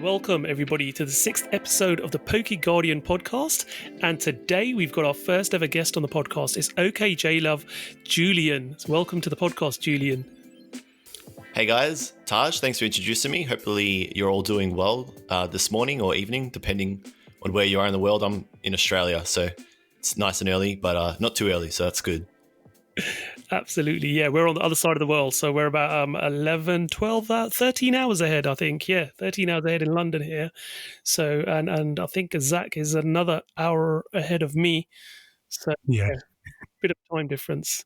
Welcome, everybody, to the 6th episode of the PokeGuardian Podcast. And today we've got our first ever guest on the podcast. It's okJLUV, Julian. So welcome to the podcast, Julian. Hey guys, Taj, thanks for introducing me. Hopefully you're all doing well this morning or evening, depending on where you are in the world. I'm in Australia, so it's nice and early, but not too early, so that's good. Absolutely, yeah. We're on the other side of the world, so we're about 11, 12, 13 hours ahead, I think. Yeah, 13 hours ahead in London here. So, and I think Zach is another hour ahead of me. So, yeah, bit of time difference.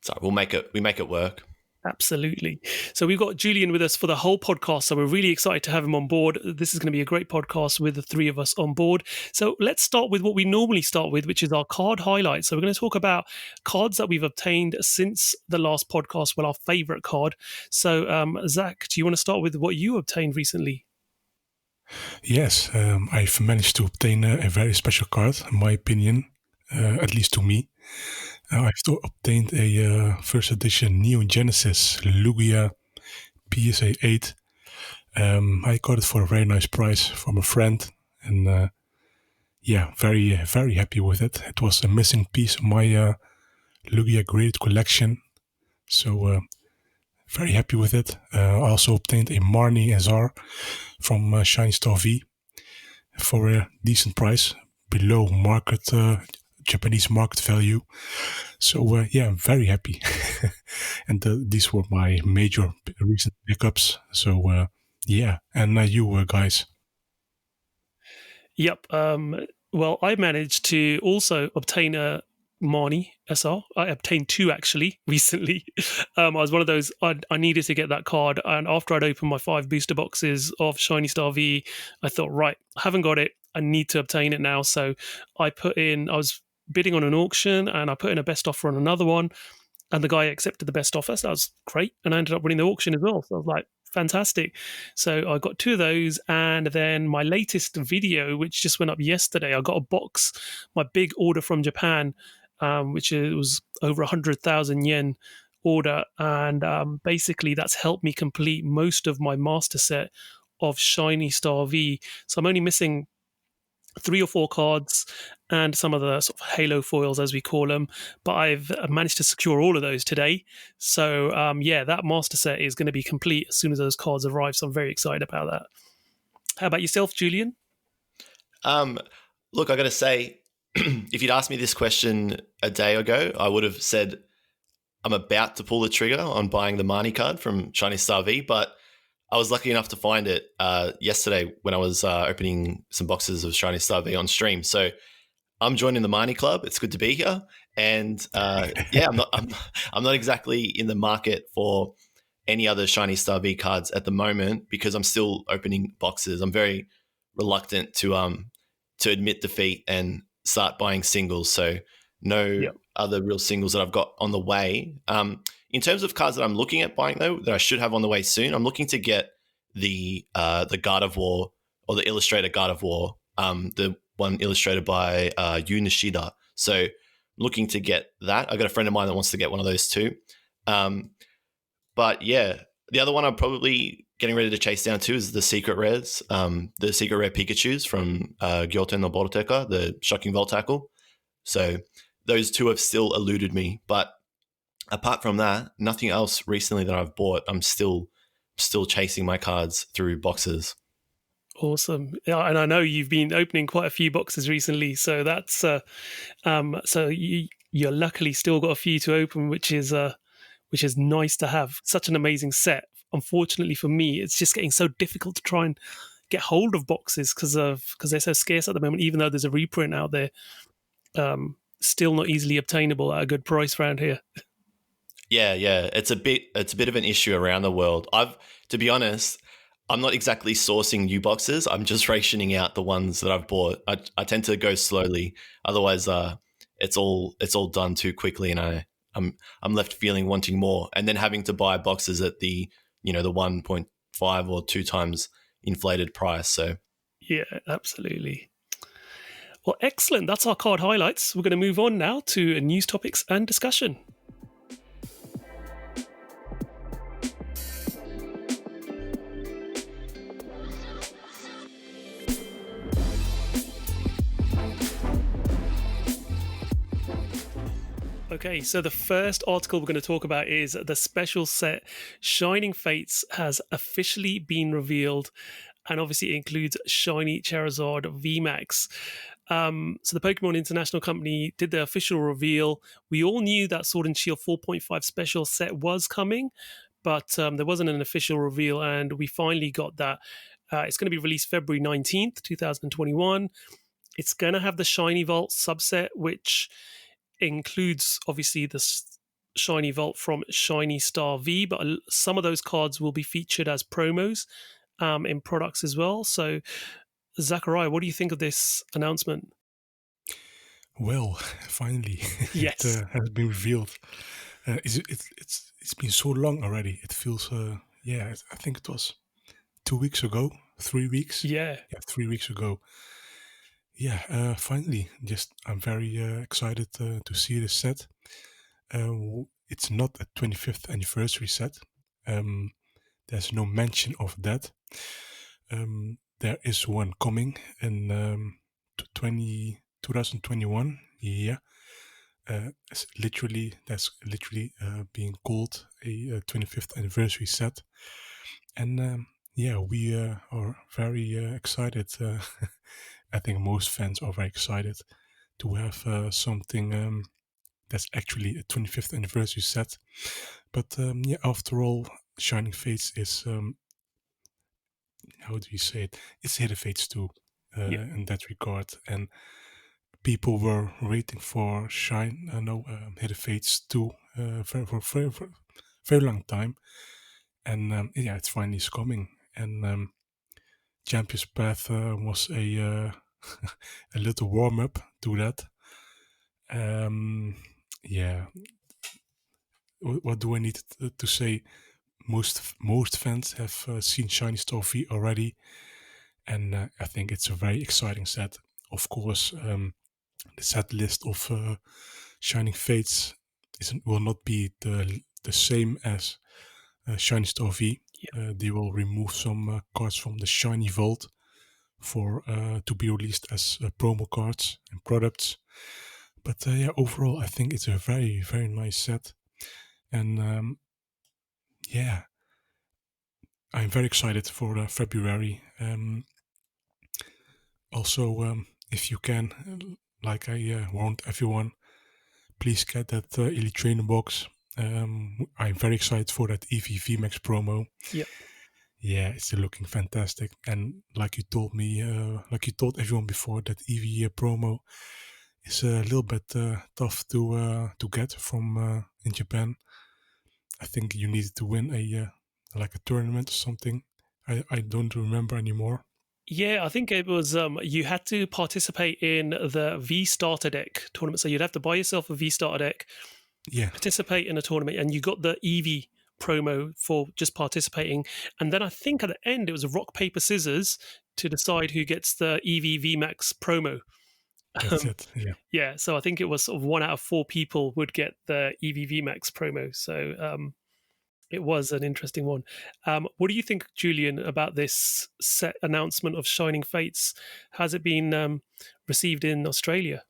So we make it work. Absolutely. So we've got Julian with us for the whole podcast. So we're really excited to have him on board. This is going to be a great podcast with the three of us on board. So let's start with what we normally start with, which is our card highlights. So we're going to talk about cards that we've obtained since the last podcast, well, our favorite card. So Zach, do you want to start with what you obtained recently? Yes, I've managed to obtain a very special card, in my opinion, at least to me. I've obtained a first edition Neo Genesis Lugia PSA 8. I got it for a very nice price from a friend, and very, very happy with it. It was a missing piece of my Lugia graded collection, so very happy with it. I also obtained a Marnie SR from Shiny Star V for a decent price, below market Japanese market value. So I'm very happy. And these were my major recent pickups. So and you guys. Yep. Well, I managed to also obtain a Marnie SR. I obtained two actually recently. I was one of those, I needed to get that card, and after I'd opened my 5 booster boxes of Shiny Star V, I thought, right, I haven't got it, I need to obtain it now. So I was bidding on an auction, and I put in a best offer on another one, and the guy accepted the best offer, so that was great, and I ended up winning the auction as well. So I was like, fantastic. So I got 2 of those, and then my latest video, which just went up yesterday, I got a box, my big order from Japan, which was over 100,000 yen order, and basically that's helped me complete most of my master set of Shiny Star V. So I'm only missing 3 or 4 cards and some of the sort of halo foils, as we call them, but I've managed to secure all of those today. So that master set is going to be complete as soon as those cards arrive, so I'm very excited about that. How about yourself, Julian? Look, I gotta say, if you'd asked me this question a day ago, I would have said I'm about to pull the trigger on buying the Marnie card from Shiny Star V, but I was lucky enough to find it yesterday when I was opening some boxes of Shiny Star V on stream. So I'm joining the Marnie Club. It's good to be here, and I'm not exactly in the market for any other Shiny Star V cards at the moment because I'm still opening boxes. I'm very reluctant to admit defeat and start buying singles. So no other real singles that I've got on the way. In terms of cards that I'm looking at buying, though, that I should have on the way soon, I'm looking to get the God of War, or the Illustrator God of War, the one illustrated by Yu Nishida. So looking to get that. I got a friend of mine that wants to get one of those too. But yeah, the other one I'm probably getting ready to chase down too is the Secret Rares, the Secret Rare Pikachus from Gyoten no Boroteka, the Shocking Voltackle. So those 2 have still eluded me, but apart from that, nothing else recently that I've bought. I'm still chasing my cards through boxes. Awesome. Yeah, and I know you've been opening quite a few boxes recently, so that's so you're luckily still got a few to open, which is nice to have. Such an amazing set. Unfortunately for me, it's just getting so difficult to try and get hold of boxes because they're so scarce at the moment, even though there's a reprint out there. Still not easily obtainable at a good price around here. Yeah, it's a bit of an issue around the world. To be honest, I'm not exactly sourcing new boxes. I'm just rationing out the ones that I've bought. I tend to go slowly, otherwise, it's all done too quickly, and I'm left feeling wanting more, and then having to buy boxes at the 1.5 or 2 times inflated price. So yeah, absolutely. Well, excellent. That's our card highlights. We're going to move on now to news topics and discussion. Okay, so the first article we're going to talk about is the special set Shining Fates has officially been revealed, and obviously it includes Shiny Charizard VMAX. So the Pokemon International Company did the official reveal. We all knew that Sword and Shield 4.5 special set was coming, but there wasn't an official reveal, and we finally got that. It's going to be released February 19th, 2021. It's going to have the Shiny Vault subset, which includes obviously the Shiny Vault from Shiny Star V, but some of those cards will be featured as promos in products as well. So, Zakariya, what do you think of this announcement? Well, finally, Yes. it has been revealed. It's been so long already. It feels, I think it was 2 weeks ago, 3 weeks. Yeah, 3 weeks ago. Yeah, finally, I'm very excited to see this set. It's not a 25th anniversary set. There's no mention of that. There is one coming in 2021. Yeah, that's literally being called a 25th anniversary set, and we are very excited. I think most fans are very excited to have something that's actually a 25th anniversary set. But after all, Shining Fates is how do you say it? It's Hidden Fates 2 in that regard, and people were waiting for Hidden Fates 2 for a very long time, and it's finally coming. And Champion's Path was a a little warm up to that. Yeah, what do I need to say? Most fans have seen Shiny Star V already, and I think it's a very exciting set. Of course, the set list of Shining Fates will not be the same as Shiny Star V. They will remove some cards from the Shiny Vault for to be released as promo cards and products. But overall, I think it's a very, very nice set. And I'm very excited for February. Also, if you can, like I warned everyone, please get that Elite Trainer box. I'm very excited for that Eevee VMAX promo. Yep. Yeah, it's looking fantastic. And like you told me, like you told everyone before, that Eevee promo is a little bit tough to get from in Japan. I think you needed to win a tournament or something. I don't remember anymore. Yeah, I think it was you had to participate in the V Starter Deck tournament. So you'd have to buy yourself a V Starter Deck, participate in a tournament, and you got the Eevee promo for just participating. And then I think at the end it was rock, paper, scissors to decide who gets the Eevee VMAX promo. That's it. Yeah. Yeah, so I think it was sort of 1 out of 4 people would get the Eevee VMAX promo. So it was an interesting one. What do you think, Julian, about this set announcement of Shining Fates? Has it been received in Australia?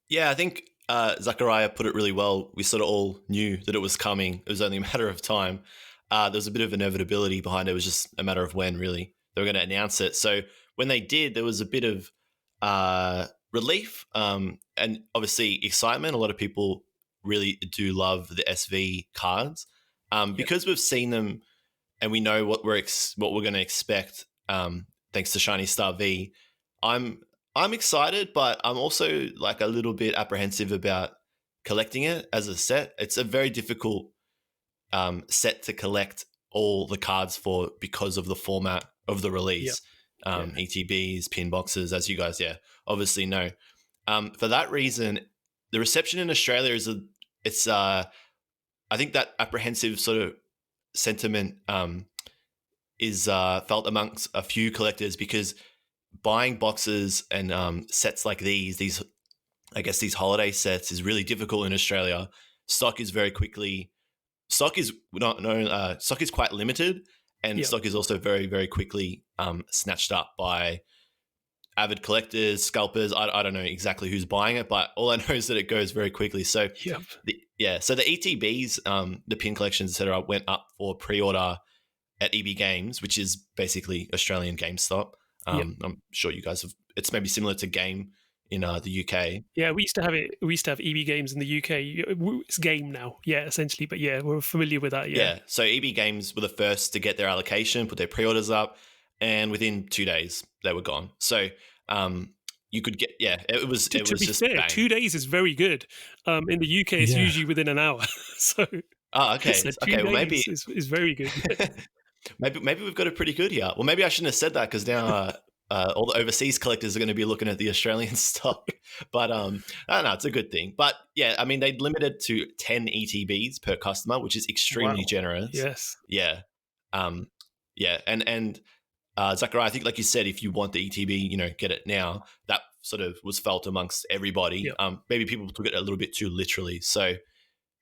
Yeah, I think Zakariya put it really well. We sort of all knew that it was coming. It was only a matter of time. There was a bit of inevitability behind it. It was just a matter of when, really, they were going to announce it. So when they did, there was a bit of relief and obviously excitement. A lot of people really do love the SV cards because we've seen them and we know what we're going to expect. Thanks to Shiny Star V, I'm excited, but I'm also like a little bit apprehensive about collecting it as a set. It's a very difficult set to collect all the cards for because of the format of the release. ETBs, pin boxes, as you guys obviously know. For that reason, the reception in Australia is I think that apprehensive sort of sentiment is felt amongst a few collectors because buying boxes and sets like these holiday sets is really difficult in Australia. Stock is quite limited, and stock is also very, very quickly snatched up by avid collectors, scalpers. I don't know exactly who's buying it, but all I know is that it goes very quickly. So Yep. so the ETBs, the pin collections, etc., went up for pre-order at Eevee Games, which is basically Australian GameStop. I'm sure you guys have. It's maybe similar to Game in the UK. Yeah, we used to have it. We used to have Eevee Games in the UK. It's Game now, yeah, essentially. But yeah, we're familiar with that. Yeah. So Eevee Games were the first to get their allocation, put their pre-orders up, and within 2 days they were gone. So you could get it was To be just fair, bang. 2 days is very good. In the UK, it's usually within an hour. So okay, so 2 okay. Well, maybe days is very good. maybe we've got it pretty good here. Well, maybe I shouldn't have said that because now all the overseas collectors are going to be looking at the Australian stock. But I don't know, it's a good thing. But yeah, I mean, they limited to 10 ETBs per customer, which is extremely generous. Yes. Yeah. And Zakariya, I think, like you said, if you want the ETB, get it now. That sort of was felt amongst everybody. Yep. Maybe people took it a little bit too literally. So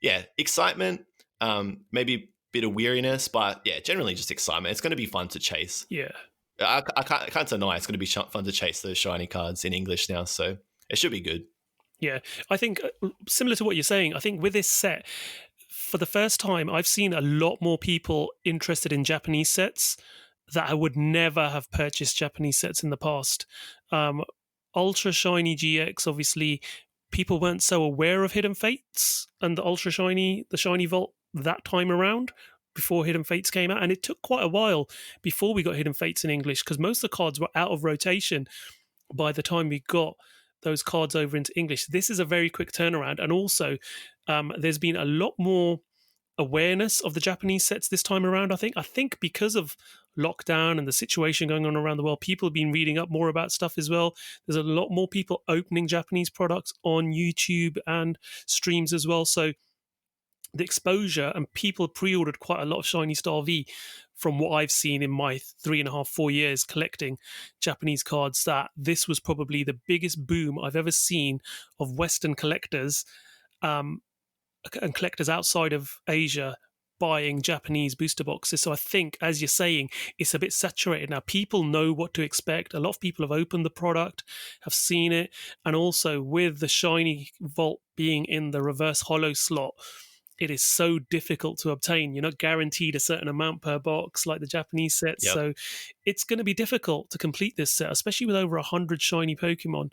yeah, excitement, maybe a bit of weariness, but yeah, generally just excitement. It's going to be fun to chase. Yeah. I can't deny it's going to be fun to chase those shiny cards in English now, so it should be good. Yeah, I think similar to what you're saying, I think with this set, for the first time, I've seen a lot more people interested in Japanese sets that I would never have purchased Japanese sets in the past. Ultra Shiny GX, obviously, people weren't so aware of Hidden Fates and the Shiny Vault that time around, before Hidden Fates came out, and it took quite a while before we got Hidden Fates in English because most of the cards were out of rotation by the time we got those cards over into English. This is a very quick turnaround, and also there's been a lot more awareness of the Japanese sets this time around. I think because of lockdown and the situation going on around the world, people have been reading up more about stuff as well. There's a lot more people opening Japanese products on YouTube and streams as well, so the exposure, and people pre-ordered quite a lot of Shiny Star V from what I've seen in my 3.5-4 years collecting Japanese cards, that this was probably the biggest boom I've ever seen of Western collectors and collectors outside of Asia buying Japanese booster boxes. So I think, as you're saying, it's a bit saturated now. People know what to expect. A lot of people have opened the product, have seen it, and also with the Shiny Vault being in the reverse holo slot, it is so difficult to obtain. You're not guaranteed a certain amount per box like the Japanese sets. Yep. So it's going to be difficult to complete this set, especially with over 100 shiny Pokemon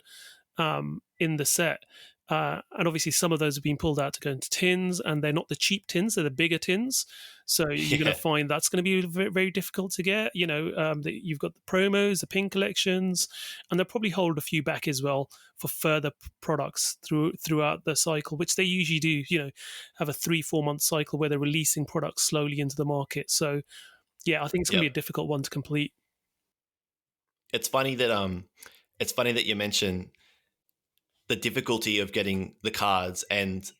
in the set. And obviously some of those have been pulled out to go into tins, and they're not the cheap tins, they're the bigger tins. So you're going to find that's going to be very, very difficult to get. You've got the promos, the pin collections, and they'll probably hold a few back as well for further products throughout the cycle, which they usually do, have a 3-4 month cycle where they're releasing products slowly into the market. So yeah, I think it's going to be a difficult one to complete. It's funny that you mention the difficulty of getting the cards and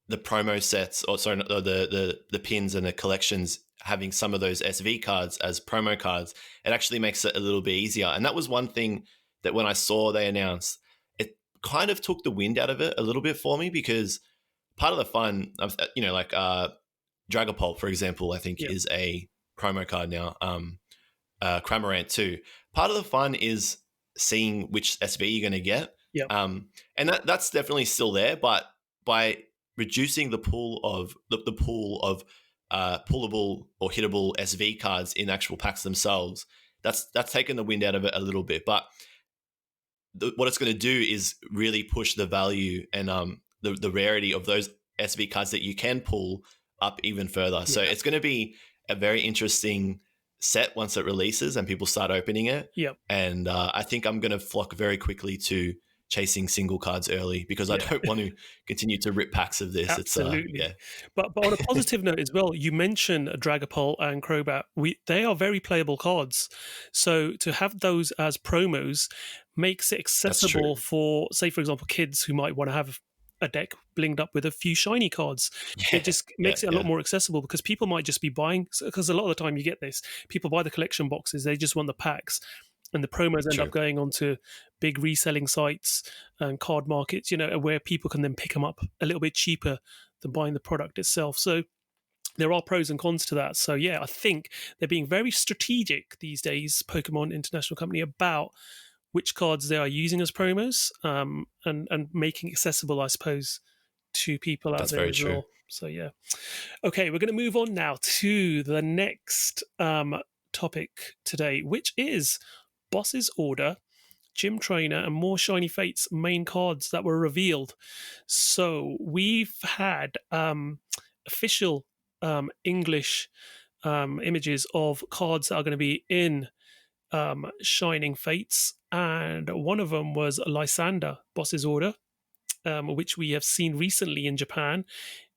the promo sets, the pins and the collections having some of those SV cards as promo cards. It actually makes it a little bit easier. And that was one thing that when I saw they announced, it kind of took the wind out of it a little bit for me, because part of the fun, like Dragapult, for example, I think is a promo card now. Cramorant too. Part of the fun is seeing which SV you're going to get. Yeah. And that's definitely still there, but by reducing the pool of pullable or hittable SV cards in actual packs themselves, that's taken the wind out of it a little bit. But what it's going to do is really push the value and the rarity of those SV cards that you can pull up even further. Yeah. So it's going to be a very interesting set once it releases and people start opening it. Yep. And I think I'm going to flock very quickly to chasing single cards early, because I don't want to continue to rip packs of this. Absolutely. But on a positive note as well, you mentioned Dragapult and Crobat. They are very playable cards. So to have those as promos makes it accessible for, say, for example, kids who might want to have a deck blinged up with a few shiny cards. It just makes it a lot more accessible, because people might just be buying, because a lot of the time you get this, people buy the collection boxes, they just want the packs. And the promos end up going onto big reselling sites and card markets, where people can then pick them up a little bit cheaper than buying the product itself. So there are pros and cons to that. So I think they're being very strategic these days, Pokemon International Company, about which cards they are using as promos, and making accessible, I suppose, to people out That's there very as true. well. So yeah. Okay, we're going to move on now to the next topic today, which is Boss's Order, Gym Trainer, and more Shiny Fates main cards that were revealed. So we've had official English images of cards that are going to be in Shining Fates, and one of them was Lysander, Boss's Order, which we have seen recently in Japan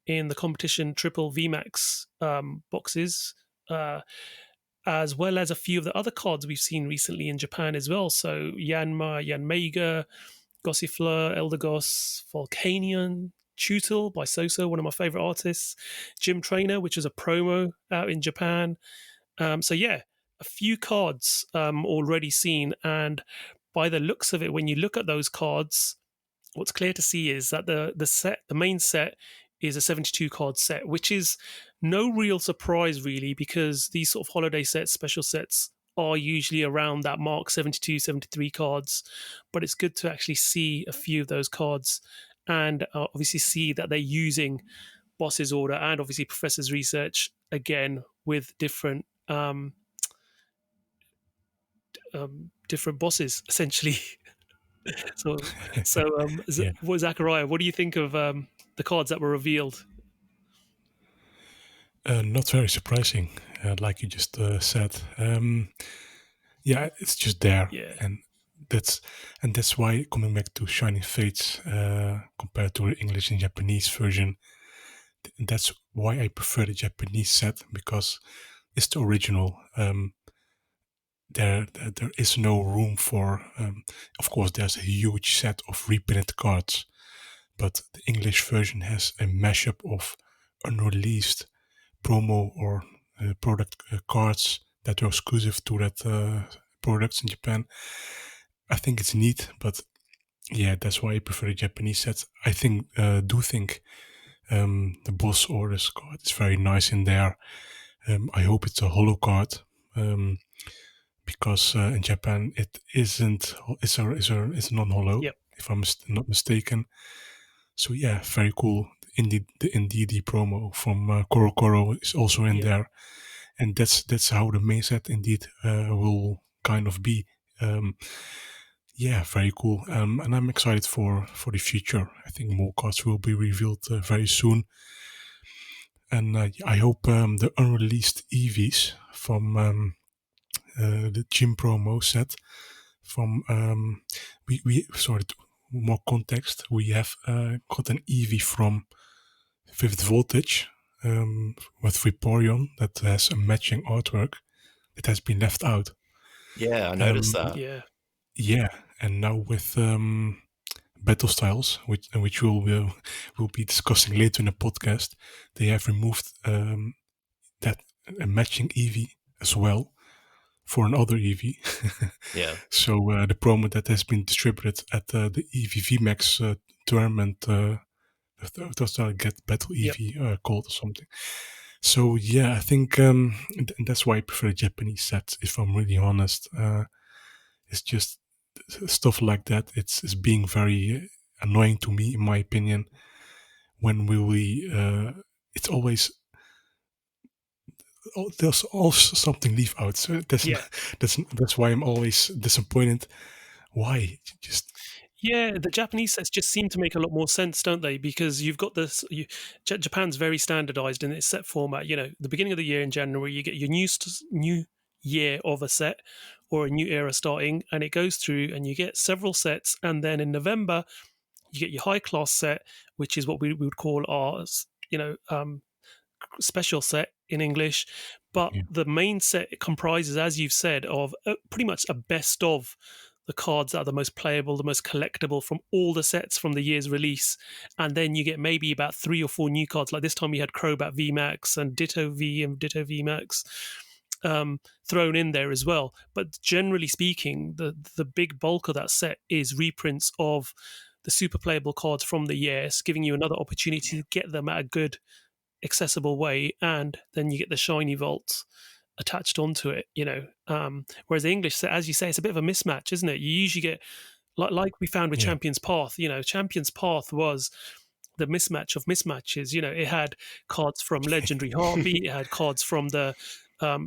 in the competition triple VMAX boxes, as well as a few of the other cards we've seen recently in Japan as well. So Yanma, Yanmega, Gossifleur, Eldegoss, Volcanion, Tutel by Soso, one of my favorite artists, Gym Trainer, which is a promo out in Japan. So yeah, a few cards already seen, and by the looks of it, when you look at those cards, what's clear to see is that the main set is a 72 card set, which is no real surprise really, because these sort of holiday sets, special sets, are usually around that mark, 72, 73 cards. But it's good to actually see a few of those cards, and obviously see that they're using Boss's Order and obviously Professor's Research again with different different bosses essentially. so Yeah. Zakariya, what do you think of the cards that were revealed? Not very surprising, like you just said. Yeah, it's just there, Yeah. and that's why, coming back to Shining Fates compared to the English and Japanese version, that's why I prefer the Japanese set, because it's the original. There is no room for. Of course, there's a huge set of reprinted cards, but the English version has a mashup of unreleased promo or product cards that are exclusive to that products in Japan. I think it's neat, but yeah, that's why I prefer the Japanese sets. I think the boss orders card is very nice in there. I hope it's a holo card, because in Japan it isn't. It's non-holo, Yep. if I'm not mistaken. So yeah, very cool. Indeed, the NDD promo from Koro Koro is also in Yeah. there, and that's how the main set indeed will kind of be. Yeah, very cool. And I'm excited for the future. I think more cards will be revealed very soon. And I hope the unreleased Eevees from the gym promo set from we sorry, more context. We have got an Eevee from Vivid Voltage with Vaporeon that has a matching artwork that has been left out. Yeah, I noticed that. Yeah. Yeah, and now with battle styles, which we'll be discussing later in the podcast, they have removed that matching Eevee as well for another Eevee. Yeah. So the promo that has been distributed at the Eevee VMAX tournament, does that get Battle Yep. Eevee called or something? So yeah, I think that's why I prefer Japanese sets. If I'm really honest, it's just stuff like that. It's being very annoying to me, in my opinion. When it's always there's always something leave out. So Yeah. that's why I'm always disappointed. Why? Just Yeah, the Japanese sets just seem to make a lot more sense, don't they? Because you've got this. Japan's very standardized in its set format. You know, the beginning of the year in January, you get your new year of a set or a new era starting, and it goes through, and you get several sets, and then in November, you get your high class set, which is what we would call our, special set in English. But yeah, the main set comprises, as you've said, of pretty much a best of the cards that are the most playable, the most collectible from all the sets from the year's release. And then you get maybe about 3 or 4 new cards. Like this time we had Crobat VMAX and Ditto V and Ditto VMAX thrown in there as well. But generally speaking, the big bulk of that set is reprints of the super playable cards from the years, giving you another opportunity to get them at a good, accessible way. And then you get the shiny vaults attached onto it, whereas the English set, as you say, it's a bit of a mismatch, isn't it? You usually get like we found with Champion's Path. Champion's Path was the mismatch of mismatches. It had cards from Legendary Heartbeat, it had cards from the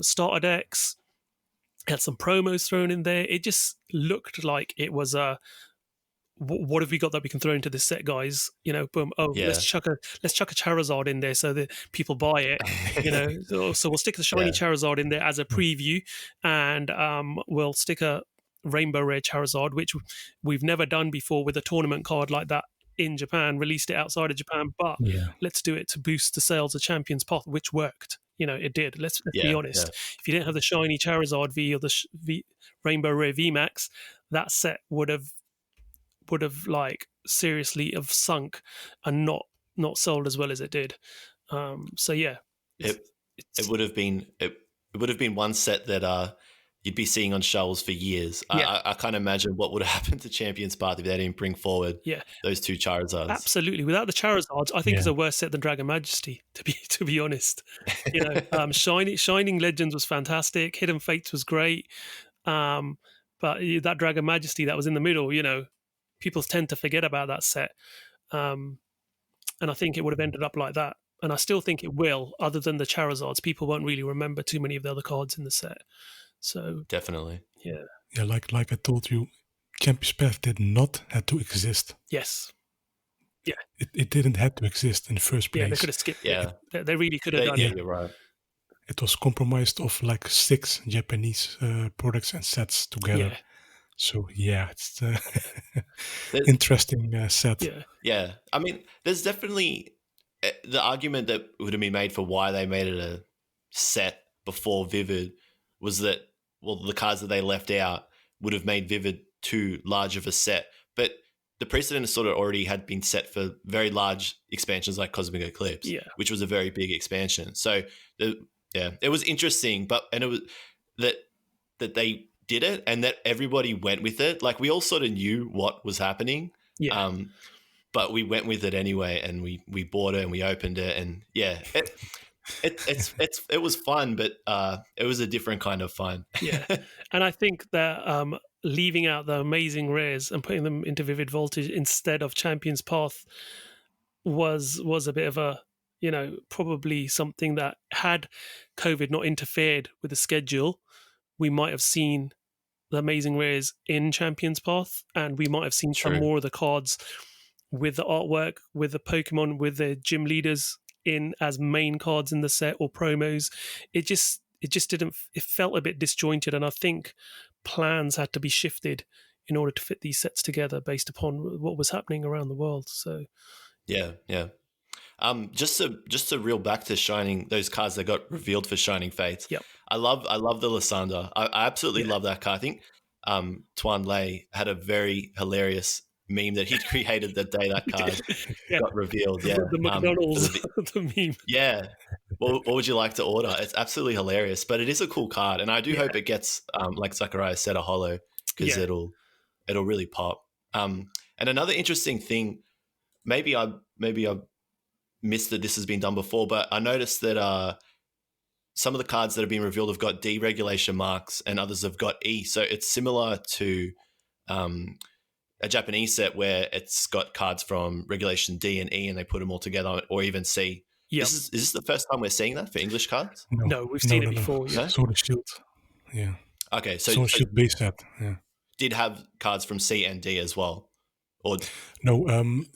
starter decks, it had some promos thrown in there. It just looked like it was a what have we got that we can throw into this set, guys? Boom. Oh, let's chuck a Charizard in there so that people buy it. So we'll stick the shiny Charizard in there as a preview, and we'll stick a Rainbow Rare Charizard, which we've never done before with a tournament card like that in Japan. Released it outside of Japan, but let's do it to boost the sales of Champion's Path, which worked. It did. Let's be honest. If you didn't have the shiny Charizard V or the Rainbow Rare VMAX, that set would have seriously have sunk and not sold as well as it did. It would have been one set that you'd be seeing on shelves for years. I can't imagine what would have happened to Champion's Path if they didn't bring forward those two Charizards. Absolutely. Without the Charizards, I think it's a worse set than Dragon Majesty, to be honest. Shining Legends was fantastic. Hidden Fates was great. But that Dragon Majesty that was in the middle, people tend to forget about that set. And I think it would have ended up like that. And I still think it will, other than the Charizards. People won't really remember too many of the other cards in the set. So definitely. Yeah. Yeah, like I told you, Champion's Path did not have to exist. Yes. Yeah. It didn't have to exist in the first place. Yeah, they could have skipped it. They really could have done it. You're right. It was compromised of 6 Japanese products and sets together. Yeah. So it's interesting set. Yeah. I mean, there's definitely the argument that would have been made for why they made it a set before Vivid was that, the cards that they left out would have made Vivid too large of a set. But the precedent sort of already had been set for very large expansions like Cosmic Eclipse, which was a very big expansion. So it was interesting, and it was that they did it and that everybody went with it. Like, we all sort of knew what was happening, but we went with it anyway, and we bought it and we opened it, and it was fun, but it was a different kind of fun. And I think that leaving out the amazing rares and putting them into Vivid Voltage instead of Champion's Path was a bit of a, probably something that, had COVID not interfered with the schedule, we might have seen the amazing rares in Champion's Path, and we might have seen some more of the cards with the artwork, with the Pokemon, with the gym leaders in as main cards in the set or promos. It just didn't. It felt a bit disjointed, and I think plans had to be shifted in order to fit these sets together based upon what was happening around the world. So, yeah. Just to reel back to Shining, those cards that got revealed for Shining Fates. Yep. I love the Lysandre. I absolutely love that card. I think Tuan Lei had a very hilarious meme that he created the day that card got revealed. Yeah, the McDonald's the meme. Yeah. What would you like to order? It's absolutely hilarious, but it is a cool card, and I do hope it gets like Zakariya said, a holo, because it'll really pop. And another interesting thing, maybe I missed that this has been done before, but I noticed that some of the cards that have been revealed have got D regulation marks and others have got E. So it's similar to a Japanese set where it's got cards from regulation D and E and they put them all together, or even C. Yep. Is this the first time we're seeing that for English cards? No, we've seen it before. No? Sword and Shield. Yeah. Okay, so Sword and Shield base set. Yeah. Did have cards from C and D as well. Or no,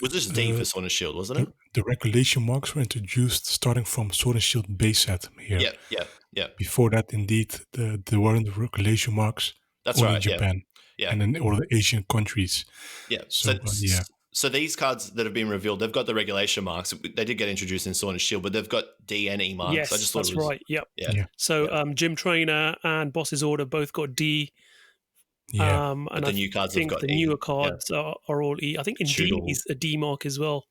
was this D for Sword and Shield, wasn't it? The regulation marks were introduced starting from Sword and Shield base set here. Yeah. Before that, indeed, there weren't the regulation marks. That's right. In Japan. Yeah. And in all the Asian countries. Yeah. So these cards that have been revealed, they've got the regulation marks. They did get introduced in Sword and Shield, but they've got D and E marks. Yes, I just thought that's right. Yep. Yeah. So Gym Trainer and Boss's Order both got D. Yeah. But the new cards have got the E. newer cards are all E. I think Indeed is a D mark as well.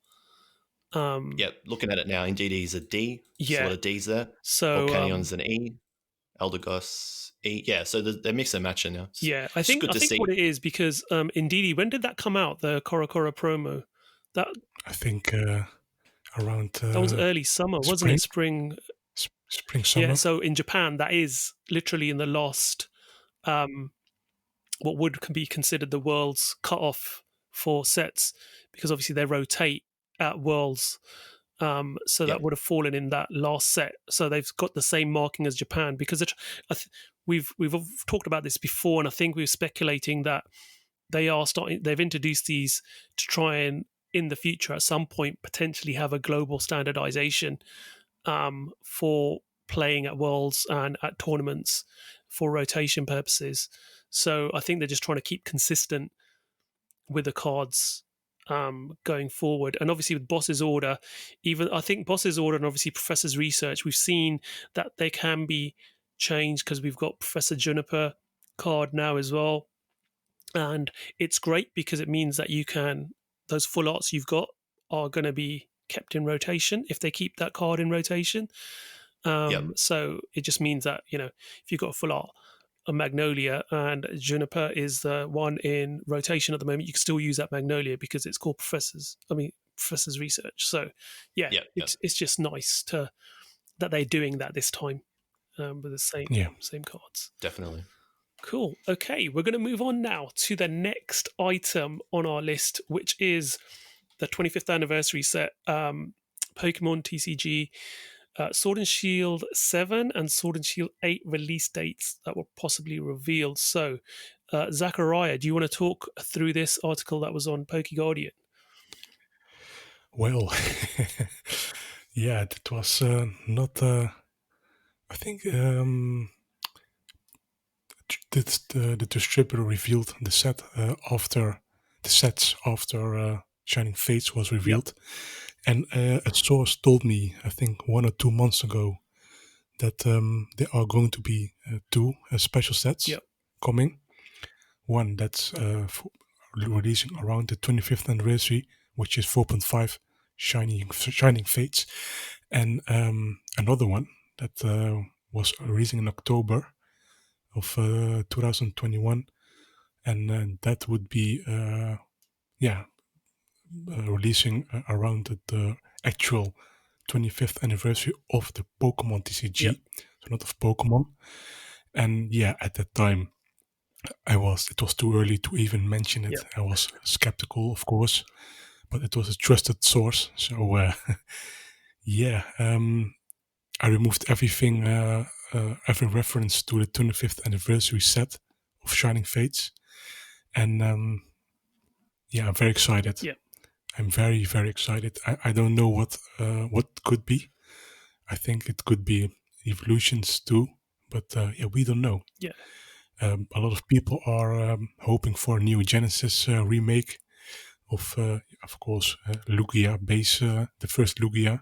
Looking at it now, Indeed is a D. There's a lot of Ds there. So Volcanion's an E. Eldegoss E. Yeah, so they're mix and matching now. I think what it is, because Indeed, when did that come out? The Kora promo. That I think around that was early summer, wasn't it? Spring. Spring, Yeah, summer. so in Japan, that is literally in the last, what would be considered the world's cutoff for sets, because obviously they rotate at worlds. So Yep. that would have fallen in that last set. So they've got the same marking as Japan, because we've talked about this before, and I think we were speculating that they've introduced these to try and in the future at some point potentially have a global standardization for playing at worlds and at tournaments for rotation purposes. So I think they're just trying to keep consistent with the cards going forward. And obviously with Boss's Order, even I think Boss's Order and obviously Professor's Research, we've seen that they can be changed, because we've got Professor Juniper card now as well. And it's great because it means that those full arts you've got are going to be kept in rotation if they keep that card in rotation. So it just means that, if you've got a full art, a Magnolia, and Juniper is the one in rotation at the moment, you can still use that Magnolia because it's called Professor's Research. So it's just nice that they're doing that this time with the same cards. Definitely. Cool. Okay, we're going to move on now to the next item on our list, which is the 25th anniversary set, Pokemon TCG, Sword and Shield 7 and Sword and Shield 8 release dates that were possibly revealed. So, Zakariya, do you want to talk through this article that was on PokeGuardian? Well, yeah, it was not. I think the distributor revealed the sets after Shining Fates was revealed, and a source told me, I think 1 or 2 months ago, that there are going to be 2 special sets coming. One that's releasing around the 25th anniversary, which is 4.5 Shining Fates, and another one that was releasing in October of 2021, and that would be releasing around the actual 25th anniversary of the Pokemon TCG, so not of Pokemon. And at that time it was too early to even mention it. I was skeptical, of course, but it was a trusted source, so I removed everything, every reference to the 25th anniversary set of Shining Fates, and I'm very excited. I'm very, very excited. I don't know what could be. I think it could be evolutions too, but we don't know. A lot of people are hoping for a new Genesis remake of course, Lugia base, the first Lugia.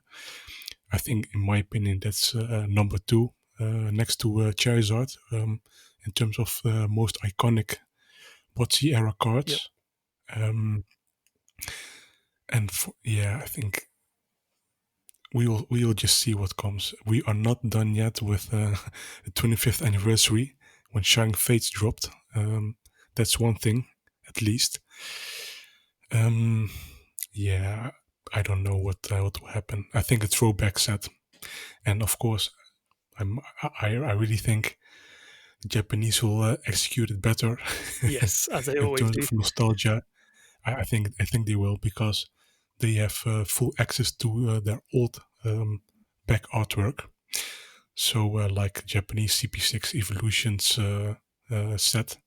I think, in my opinion, that's number 2 next to Charizard in terms of the most iconic Potsy era cards. And I think we will just see what comes. We are not done yet with the 25th anniversary when Shining Fates dropped. That's one thing, at least. I don't know what will happen. I think a throwback set, and of course, I really think the Japanese will execute it better. Yes, as they always in do. terms of nostalgia. I think they will, because they have full access to their old back artwork. So like Japanese CP6 Evolutions set,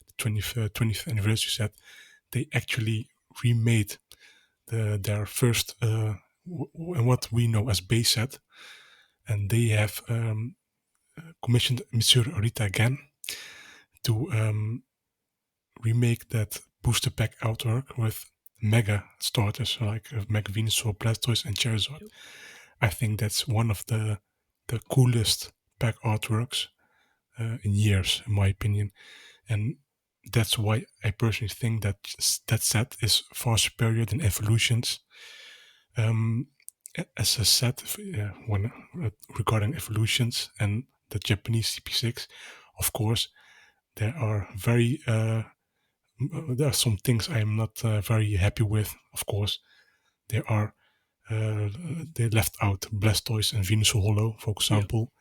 the 20th anniversary set, they actually remade their first what we know as base set, and they have commissioned Monsieur Rita again to remake that booster pack artwork with mega starters like Mega Venusaur, Blastoise, and Charizard. I think that's one of the coolest pack artworks in years, in my opinion, and that's why I personally think that that set is far superior than Evolutions. As a set, when regarding Evolutions and the Japanese CP6, of course, there are there are some things I am not very happy with. Of course, there are they left out Blastoise and Venusaur Hollow, for example.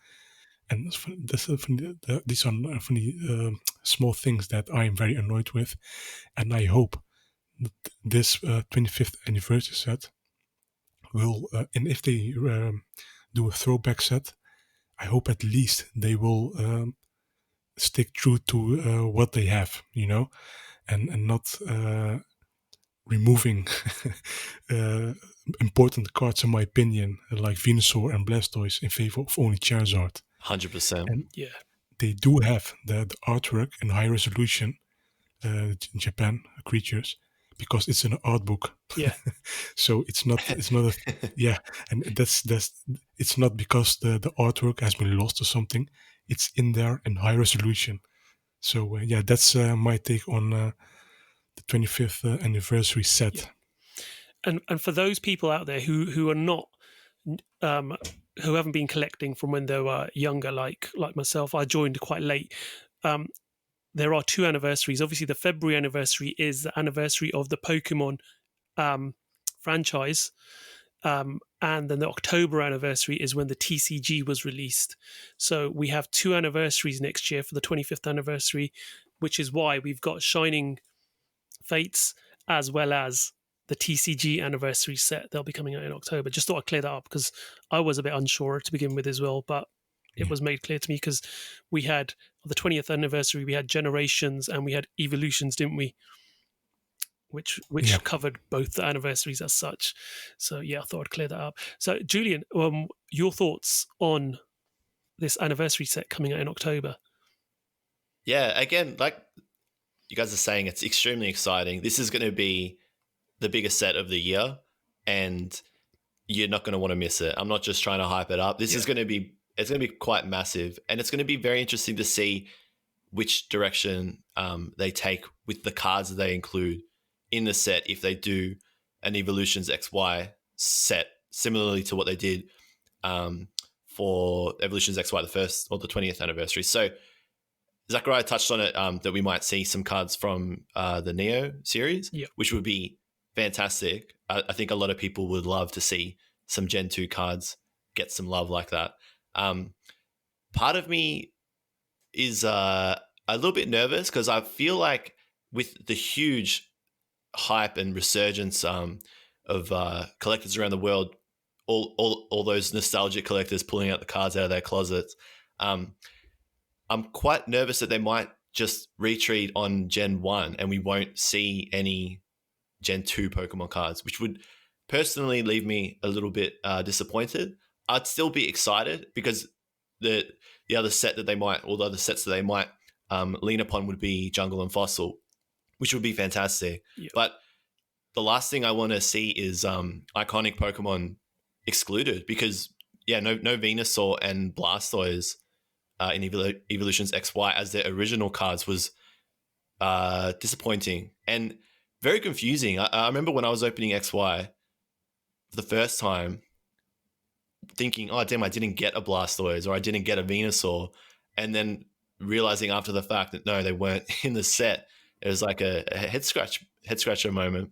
And these are from the small things that I am very annoyed with. And I hope that this 25th anniversary set will, and if they do a throwback set, I hope at least they will stick true to what they have, and not removing important cards, in my opinion, like Venusaur and Blastoise, in favor of only Charizard. 100%. And they do have the artwork in high resolution, in Japan creatures, because it's an art book. Yeah. So it's not and that's it's not because the artwork has been lost or something. It's in there in high resolution. So that's my take on the 25th anniversary set. Yeah. And for those people out there who are not who haven't been collecting from when they were younger, like myself, I joined quite late. There are 2 anniversaries. Obviously, the February anniversary is the anniversary of the Pokemon franchise. And then the October anniversary is when the TCG was released. So we have 2 anniversaries next year for the 25th anniversary, which is why we've got Shining Fates as well as the TCG anniversary set. They'll be coming out in October. Just thought I'd clear that up because I was a bit unsure to begin with as well, but it was made clear to me because we had the 20th anniversary, we had Generations and we had Evolutions, didn't we? Which covered both the anniversaries as such. So I thought I'd clear that up. So Julian, your thoughts on this anniversary set coming out in October? Yeah, again, like you guys are saying, it's extremely exciting. This is going to be the biggest set of the year, and you're not going to want to miss it. I'm not just trying to hype it up. It's going to be quite massive, and it's going to be very interesting to see which direction they take with the cards that they include in the set if they do an Evolutions XY set, similarly to what they did for Evolutions XY, the first or the 20th anniversary. So Zakariya touched on it, that we might see some cards from the Neo series, which would be fantastic. I think a lot of people would love to see some Gen 2 cards get some love like that. Part of me is a little bit nervous because I feel like with the huge hype and resurgence of collectors around the world, all those nostalgic collectors pulling out the cards out of their closets, I'm quite nervous that they might just retreat on Gen 1 and we won't see any Gen 2 Pokemon cards, which would personally leave me a little bit disappointed. I'd still be excited because the other set that they might, or the other sets that they might lean upon would be Jungle and Fossil, which would be fantastic. Yeah. But the last thing I want to see is iconic Pokemon excluded because, no Venusaur and Blastoise in Evolutions XY as their original cards was disappointing and very confusing. I remember when I was opening XY for the first time thinking, oh, damn, I didn't get a Blastoise or I didn't get a Venusaur, and then realizing after the fact that, no, they weren't in the set. It was like a head scratcher moment.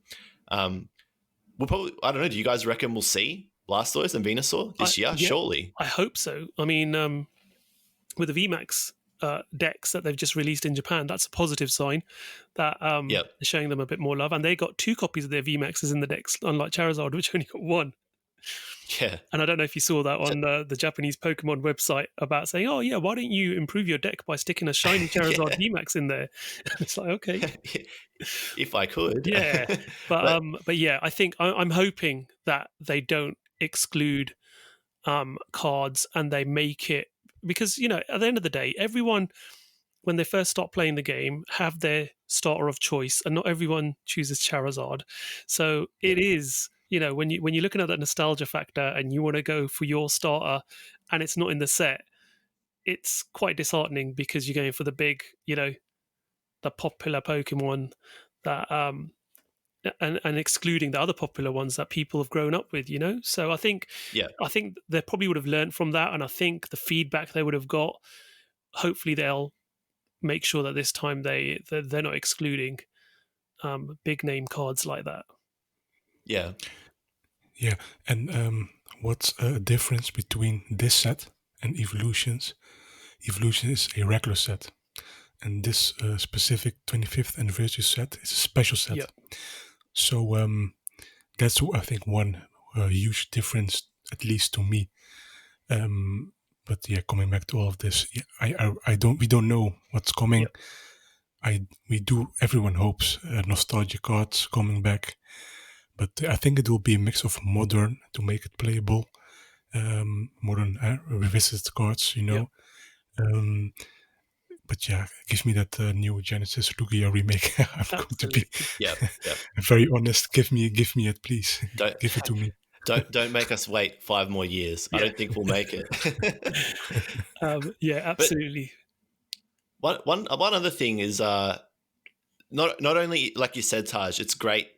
We'll probably, I don't know, do you guys reckon we'll see Blastoise and Venusaur this year? Yeah, surely. I hope so. I mean, with the VMAX decks that they've just released in Japan, that's a positive sign that they're showing them a bit more love. And they got 2 copies of their VMAXs in the decks, unlike Charizard, which only got 1. Yeah. And I don't know if you saw that on the Japanese Pokemon website about saying, oh, yeah, why don't you improve your deck by sticking a shiny Charizard VMAX in there? It's like, okay. If I could. Yeah. But yeah, I think I'm hoping that they don't exclude cards and they make it, because, at the end of the day, everyone, when they first start playing the game, have their starter of choice, and not everyone chooses Charizard. So it is, when you're looking at that nostalgia factor and you want to go for your starter and it's not in the set, it's quite disheartening because you're going for the big, the popular Pokemon that and excluding the other popular ones that people have grown up with, So I think they probably would have learned from that, and I think the feedback they would have got, hopefully they'll make sure that this time they're not excluding big name cards like that. Yeah. Yeah, and what's a difference between this set and Evolutions? Evolution is a regular set, and this specific 25th anniversary set is a special set. Yep. So that's I think one huge difference, at least to me. But yeah, coming back to all of this, yeah, we don't know what's coming. Yep. Everyone hopes nostalgia cards coming back, but I think it will be a mix of modern to make it playable, modern revisited cards, you know. Yep. But yeah, give me that new Genesis Lugia remake. I'm going to be very honest. Give me it, please. Give it to me. Don't make us wait 5 more years. I don't think we'll make it. Yeah, absolutely. But one other thing is not only, like you said, Taj, it's great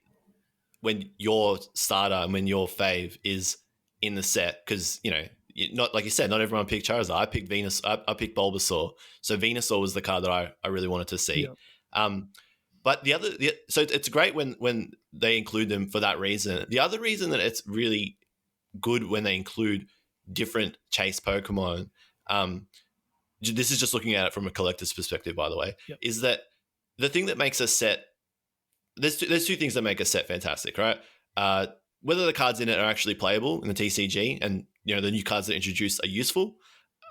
when your starter and when your fave is in the set, because, you know, not like you said, not everyone picked Charizard. I picked Venus. I picked Bulbasaur. So Venusaur was the card that I really wanted to see. Yeah. But so it's great when they include them for that reason. The other reason that it's really good when they include different chase Pokemon, this is just looking at it from a collector's perspective, by the way, is that the thing that makes a set, there's two things that make a set fantastic, right? Whether the cards in it are actually playable in the TCG, and, you know, the new cards that are introduced are useful,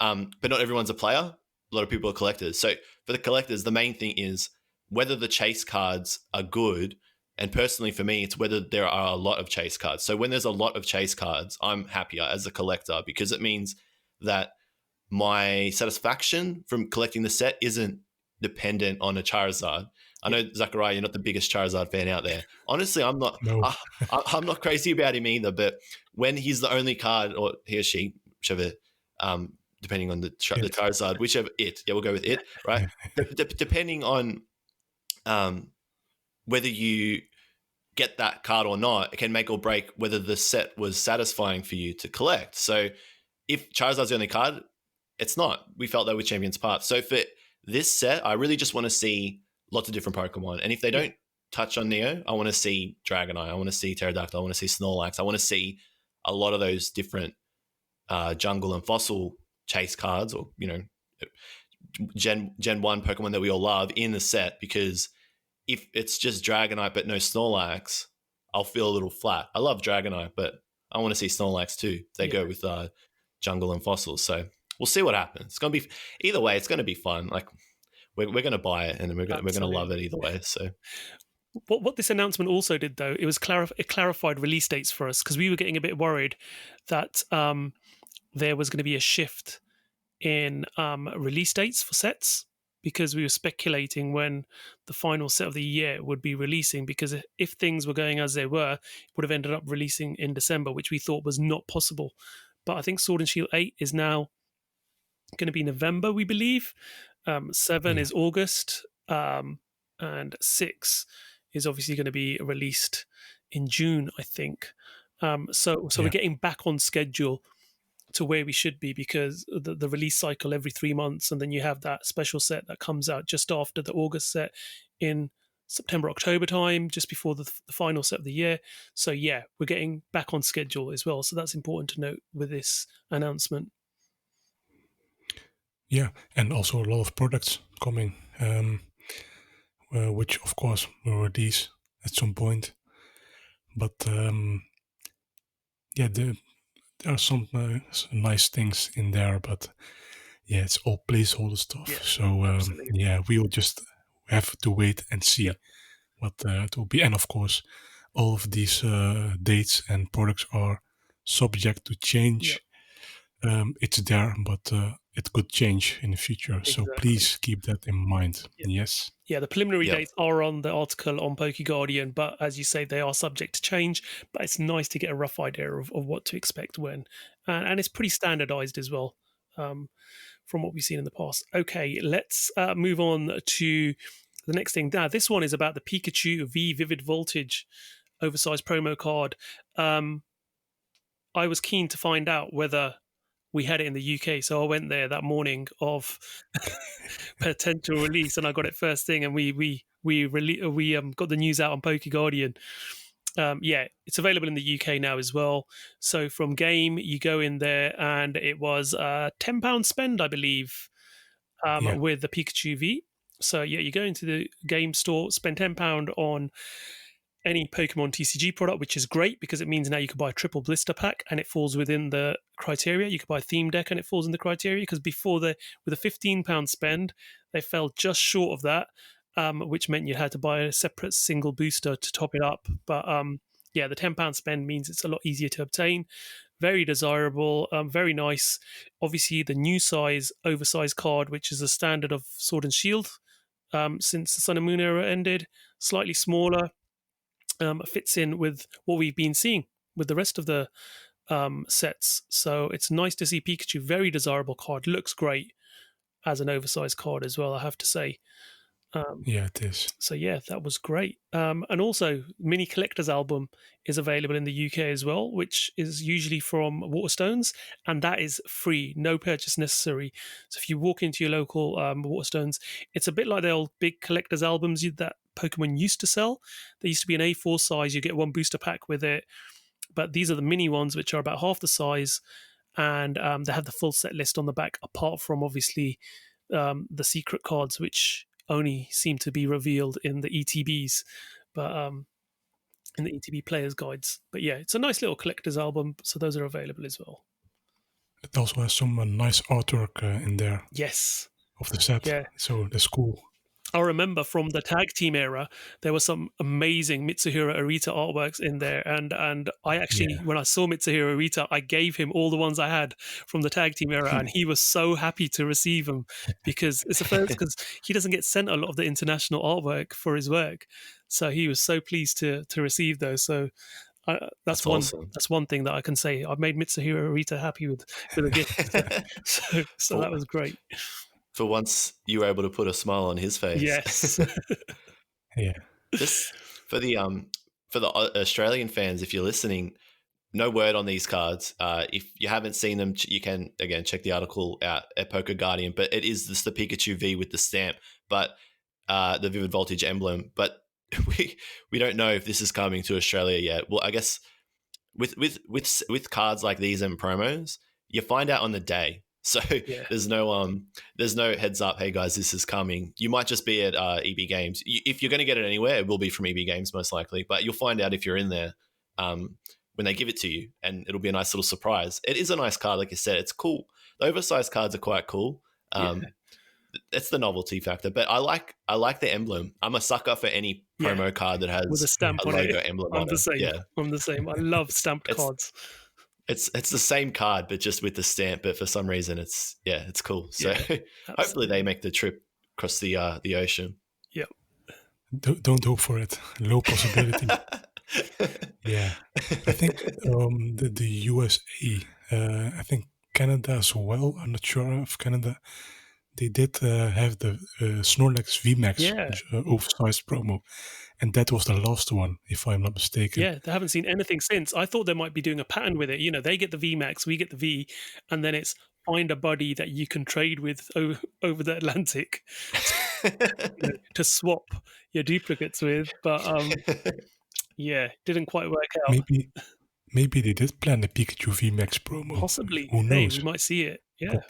but not everyone's a player. A lot of people are collectors. So for the collectors, the main thing is whether the chase cards are good. And personally for me, it's whether there are a lot of chase cards. So when there's a lot of chase cards, I'm happier as a collector, because it means that my satisfaction from collecting the set isn't dependent on a Charizard. I know, Zakariya, you're not the biggest Charizard fan out there. Honestly, I'm not. No. I'm not crazy about him either. But when he's the only card, or he or she, whichever, depending on the Charizard, whichever we'll go with it, right? Depending on whether you get that card or not, it can make or break whether the set was satisfying for you to collect. So if Charizard's the only card, it's not. We felt that with Champions Path. So for this set, I really just want to see lots of different Pokemon. And if they don't touch on Neo, I want to see Dragonite, I want to see Pterodactyl, I want to see Snorlax, I want to see a lot of those different jungle and fossil chase cards, or, you know, Gen 1 Pokemon that we all love in the set, because if it's just Dragonite but no Snorlax, I'll feel a little flat. I love Dragonite, but I want to see Snorlax too. They go with jungle and fossils. So we'll see what happens. It's going to be, either way, it's going to be fun. Like, we're going to buy it, and we're going to love it either way. So what this announcement also did, though, it clarified release dates for us, because we were getting a bit worried that there was going to be a shift in release dates for sets, because we were speculating when the final set of the year would be releasing, because if things were going as they were, it would have ended up releasing in December, which we thought was not possible. But I think Sword and Shield 8 is now going to be November, we believe. 7 is August, and 6 is obviously going to be released in June, I think. So we're getting back on schedule to where we should be, because the release cycle every 3 months, and then you have that special set that comes out just after the August set in September, October time, just before the final set of the year. So yeah, we're getting back on schedule as well. So that's important to note with this announcement. Yeah, and also a lot of products coming, which of course will release at some point. But there are some nice things in there, but it's all placeholder stuff. We'll just have to wait and see what it will be. And of course, all of these dates and products are subject to change. It's there, but it could change in the future. Exactly. So please keep that in mind. Yes. Yeah, the preliminary dates are on the article on PokeGuardian, but as you say, they are subject to change. But it's nice to get a rough idea of what to expect when. And it's pretty standardized as well, from what we've seen in the past. Okay, let's move on to the next thing. Now, this one is about the Pikachu V Vivid Voltage oversized promo card. I was keen to find out whether we had it in the UK, so I went there that morning of potential release, and I got it first thing. And we got the news out on PokeGuardian. Yeah, it's available in the UK now as well. So from Game, you go in there, and it was a £10 spend, I believe, Yeah. with the Pikachu V. So yeah, you go into the game store, spend £10 on any Pokemon TCG product, which is great because it means now you can buy a triple blister pack and it falls within the criteria. You could buy a theme deck and it falls in the criteria, because before, with a £15 spend, they fell just short of that, which meant you had to buy a separate single booster to top it up. But yeah, the £10 spend means it's a lot easier to obtain. Very desirable, very nice. Obviously, the new size, oversized card, which is a standard of Sword and Shield since the Sun and Moon era ended, slightly smaller, fits in with what we've been seeing with the rest of the sets. So it's nice to see Pikachu. Very desirable card. Looks great as an oversized card as well, I have to say. Yeah, it is. So yeah, that was great. And also, Mini Collector's Album is available in the UK as well, which is usually from Waterstones, and that is free, no purchase necessary. So if you walk into your local Waterstones, it's a bit like the old big collector's albums that Pokemon used to sell. They used to be an A4 size. You get one booster pack with it, but these are the mini ones, which are about half the size, and they have the full set list on the back, apart from obviously the secret cards, which only seem to be revealed in the ETBs, but in the ETB players guides. But yeah, it's a nice little collector's album, so those are available as well. It also has some nice artwork in there. Yes. Of the set. Yeah. So that's cool. I remember from the tag team era, there were some amazing Mitsuhiro Arita artworks in there. And I actually, when I saw Mitsuhiro Arita, I gave him all the ones I had from the tag team era, and he was so happy to receive them, because it's the first, because he doesn't get sent a lot of the international artwork for his work. So he was so pleased to receive those. So that's awesome. That's one thing that I can say. I've made Mitsuhiro Arita happy with a gift. so that was great. For once, you were able to put a smile on his face. Yes. Yeah. Just for the Australian fans, if you're listening, no word on these cards. If you haven't seen them, you can again check the article out at PokeGuardian. But it is just the Pikachu V with the stamp, but the Vivid Voltage emblem. But we don't know if this is coming to Australia yet. Well, I guess with cards like these and promos, you find out on the day. So there's no heads up. Hey guys, this is coming. You might just be at EB Games. If you're going to get it anywhere, it will be from EB Games most likely. But you'll find out if you're in there when they give it to you, and it'll be a nice little surprise. It is a nice card, like you said. It's cool. The oversized cards are quite cool. It's the novelty factor, but I like the emblem. I'm a sucker for any promo card that has with a stamp a logo emblem on it. Same. Yeah, I'm the same. I love stamped cards. It's the same card, but just with the stamp. But for some reason, it's cool. So hopefully they make the trip across the ocean. Yep. Don't hope for it. Low possibility. Yeah, I think the USA. I think Canada as well. I'm not sure of Canada. They did have the Snorlax VMAX oversized promo. And that was the last one, if I'm not mistaken. Yeah, they haven't seen anything since. I thought they might be doing a pattern with it. You know, they get the VMAX, we get the V, and then it's find a buddy that you can trade with over the Atlantic to swap your duplicates with. But didn't quite work out. Maybe they did plan a Pikachu VMAX promo. Possibly. Who knows? Hey, we might see it. Yeah.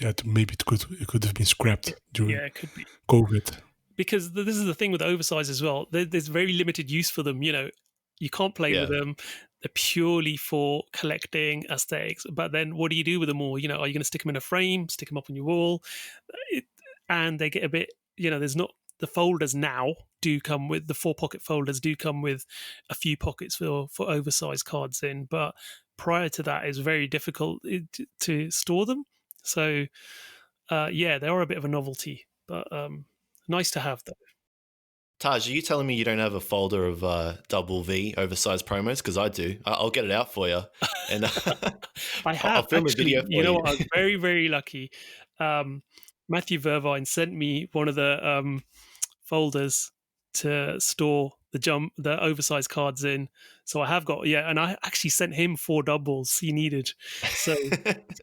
But maybe it could have been scrapped during it could be. COVID. Because this is the thing with oversized as well. There's very limited use for them. You know, you can't play with them. They're purely for collecting aesthetics. But then what do you do with them all? You know, are you going to stick them in a frame, stick them up on your wall? And they get a bit, there's not, the folders now do come with, the 4-pocket folders do come with a few pockets for oversized cards in. But prior to that, it's very difficult to store them. So, they are a bit of a novelty. But, nice to have, though. Taj, are you telling me you don't have a folder of double V oversized promos? Because I do. I'll get it out for you. And I have. I'll film a video for you. You know what? I was very, very lucky. Matthew Vervine sent me one of the folders to store the oversized cards in. So I have got, and I actually sent him 4 doubles he needed. So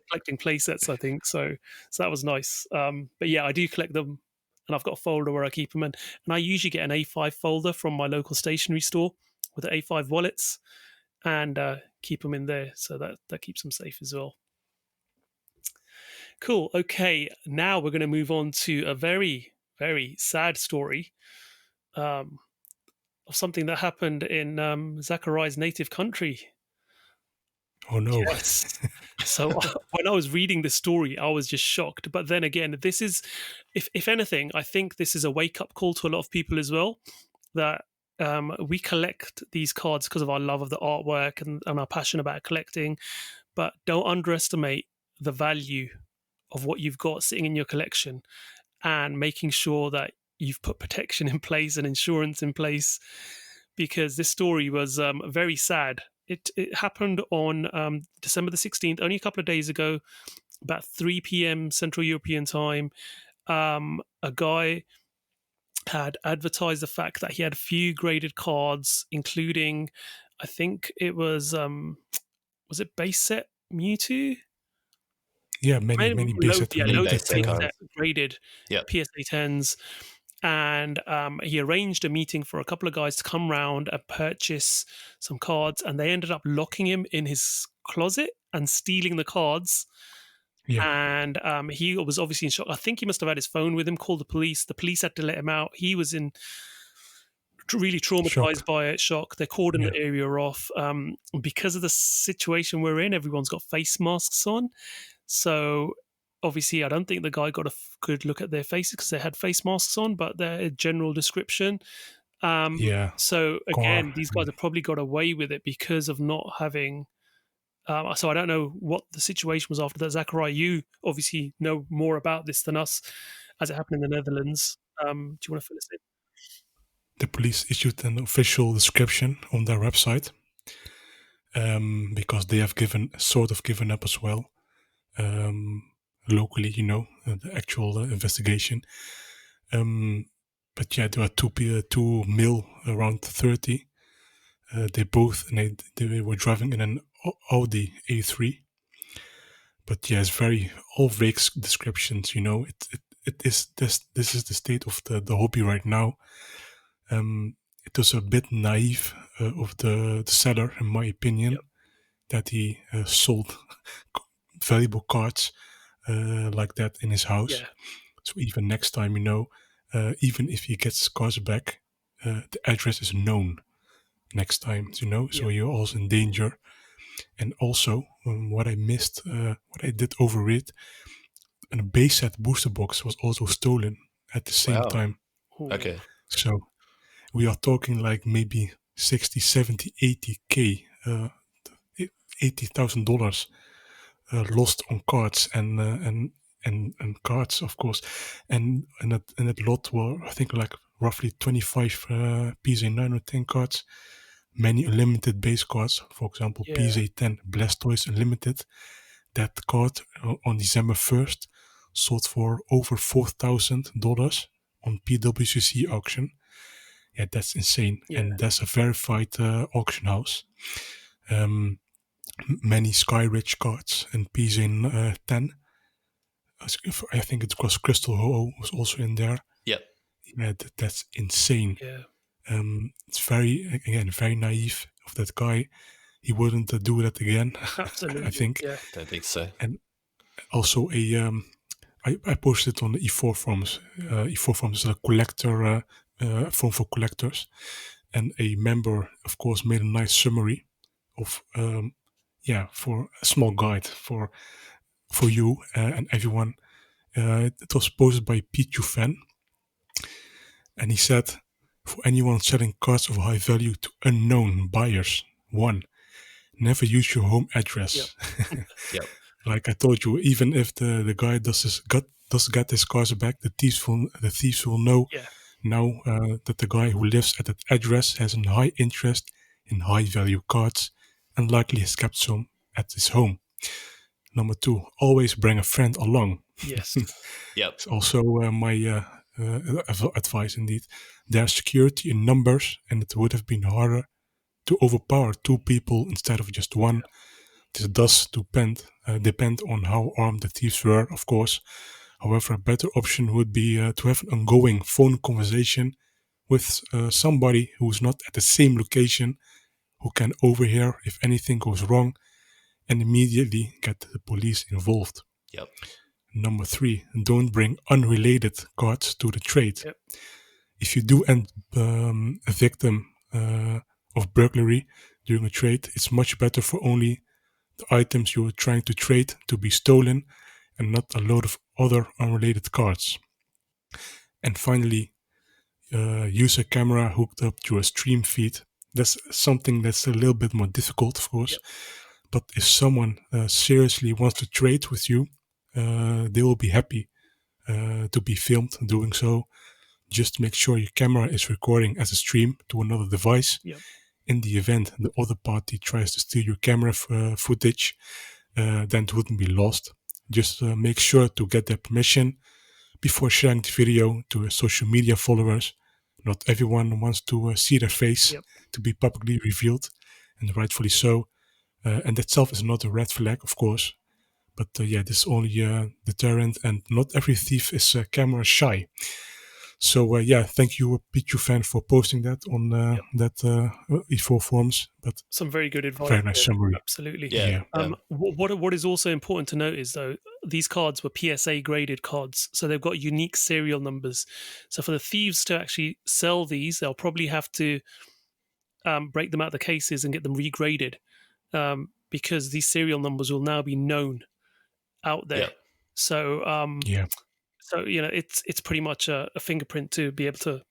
collecting play sets, I think. So that was nice. But yeah, I do collect them. and I've got a folder where I keep them in. And I usually get an A5 folder from my local stationery store with the A5 wallets, and keep them in there, so that keeps them safe as well. Cool. Okay, now we're going to move on to a very, very sad story of something that happened in Zakariya's native country. Oh no. Yes. So when I was reading this story, I was just shocked. But then again, this is, if anything, I think this is a wake-up call to a lot of people as well, that we collect these cards because of our love of the artwork and our passion about collecting, but don't underestimate the value of what you've got sitting in your collection, and making sure that you've put protection in place and insurance in place, because this story was very sad. It happened on December the 16th, only a couple of days ago, about 3 p.m. Central European time. A guy had advertised the fact that he had a few graded cards, including, I think it was it base set Mewtwo? Yeah, many base set graded PSA 10s. And he arranged a meeting for a couple of guys to come round and purchase some cards, and they ended up locking him in his closet and stealing the cards. Yeah. And he was obviously in shock. I think he must have had his phone with him, called the police. The police had to let him out. He was really traumatized by it, shock. They cordoned the area off. Because of the situation we're in, everyone's got face masks on. So obviously, I don't think the guy got a good look at their faces because they had face masks on, but their general description. So again, these guys have probably got away with it because of not having. So I don't know what the situation was after that. Zakariya, you obviously know more about this than us, as it happened in the Netherlands. Do you want to fill us in? The police issued an official description on their website because they have given up as well. Locally, the actual investigation. But yeah, there are two male around 30. They were driving in an Audi A3. But yeah, it's all vague descriptions. This is the state of the hobby right now. It was a bit naive of the seller, in my opinion, that he sold valuable cards like that in his house. Yeah. So even next time, even if he gets cards back, the address is known next time, so you're also in danger. And also, what I missed, what I did overread, a base set booster box was also stolen at the same time. Okay. So we are talking like maybe 60, 70, 80K, $80,000 lost on cards and cards, of course. And that lot were, I think, like roughly 25 PSA 9 or 10 cards, many unlimited base cards. For example, PSA 10 Blastoise Unlimited. That card on December 1st sold for over $4,000 on PWCC auction. Yeah, that's insane. Yeah. And that's a verified auction house. Many Sky Ridge cards and PSA 10. I think it was Crystal Ho was also in there. Yep. Yeah, that's insane. Yeah. It's very naive of that guy. He wouldn't do that again. Absolutely. I think. Yeah. Don't think so. And also I posted it on the E4 forums. E4 forums is a collector forum for collectors, and a member, of course, made a nice summary of for a small guide for you and everyone. It was posted by Pichu Fan, and he said, for anyone selling cards of high value to unknown buyers, 1, never use your home address. Yep. Like I told you, even if the guy does get his cards back, the thieves will know now that the guy who lives at that address has a high interest in high value cards and likely has kept some at his home. Number 2, always bring a friend along. Yes. Yep. It's also my advice indeed. There's security in numbers, and it would have been harder to overpower 2 people instead of just 1. This does depend on how armed the thieves were, of course. However, a better option would be to have an ongoing phone conversation with somebody who's not at the same location, who can overhear if anything goes wrong and immediately get the police involved. Yep. Number 3, don't bring unrelated cards to the trade. Yep. If you do end a victim of burglary during a trade, it's much better for only the items you're trying to trade to be stolen and not a load of other unrelated cards. And finally, use a camera hooked up to a stream feed. That's something that's a little bit more difficult, of course. Yep. But if someone seriously wants to trade with you, they will be happy to be filmed doing so. Just make sure your camera is recording as a stream to another device. Yep. In the event the other party tries to steal your camera footage, then it wouldn't be lost. Just make sure to get their permission before sharing the video to social media followers. Not everyone wants to see their face to be publicly revealed, and rightfully so. And that itself is not a red flag, of course. But this is only a deterrent, and not every thief is camera shy. So thank you, Pichu fan, for posting that on that E4 forums. But some very good advice. Very nice summary. Absolutely. Yeah. What is also important to note is, though, these cards were PSA graded cards, so they've got unique serial numbers. So for the thieves to actually sell these, they'll probably have to break them out of the cases and get them regraded, because these serial numbers will now be known out there. So So it's pretty much a fingerprint to be able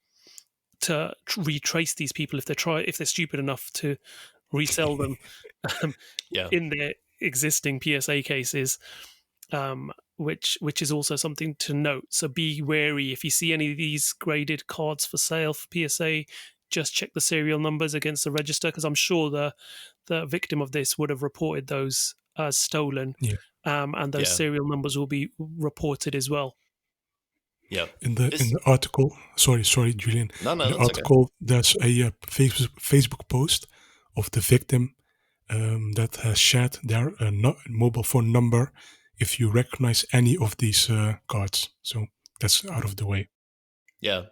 to retrace these people if they're stupid enough to resell them in their existing PSA cases, which is also something to note. So be wary if you see any of these graded cards for sale for PSA. Just check the serial numbers against the register, because I'm sure the victim of this would have reported those as stolen, and those serial numbers will be reported as well. Yeah. In the article, sorry, Julian. No, in the that's article, there's a Facebook post of the victim that has shared their mobile phone number if you recognize any of these cards. So that's out of the way. Yeah.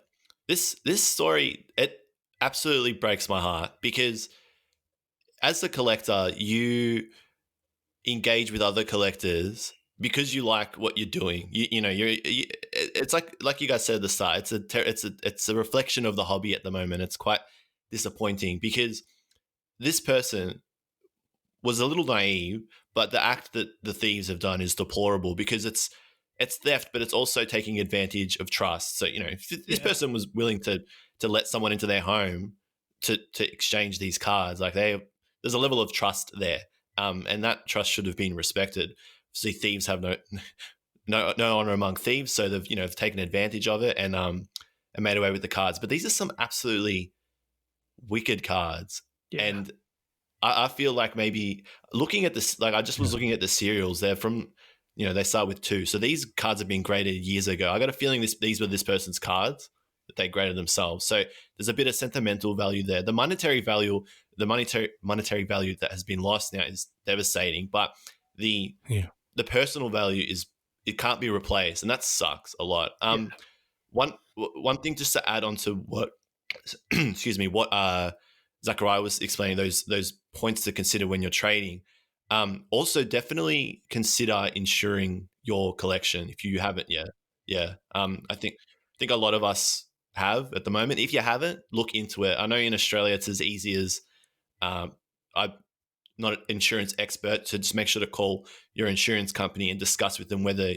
This story, it absolutely breaks my heart, because as a collector, you engage with other collectors because you like what you're doing. It's like you guys said at the start. It's a reflection of the hobby at the moment. It's quite disappointing because this person was a little naive, but the act that the thieves have done is deplorable, because it's theft, but it's also taking advantage of trust. So if this person was willing to let someone into their home to exchange these cards, like there's a level of trust there, and that trust should have been respected. See, thieves have no honor among thieves, so they've taken advantage of it and made away with the cards. But these are some absolutely wicked cards, and I feel like maybe looking at this, like I just was looking at the serials. They're from, they start with 2, so these cards have been graded years ago. I got a feeling these were this person's cards that they graded themselves. So there's a bit of sentimental value there. The monetary value that has been lost now is devastating, but the personal value it can't be replaced, and that sucks a lot. One thing just to add on to what what Zakariya was explaining, those points to consider when you're trading. Also, definitely consider insuring your collection if you haven't yet. I think a lot of us have at the moment. If you haven't, look into it. I know in Australia it's as easy as I'm not an insurance expert, so just make sure to call your insurance company and discuss with them whether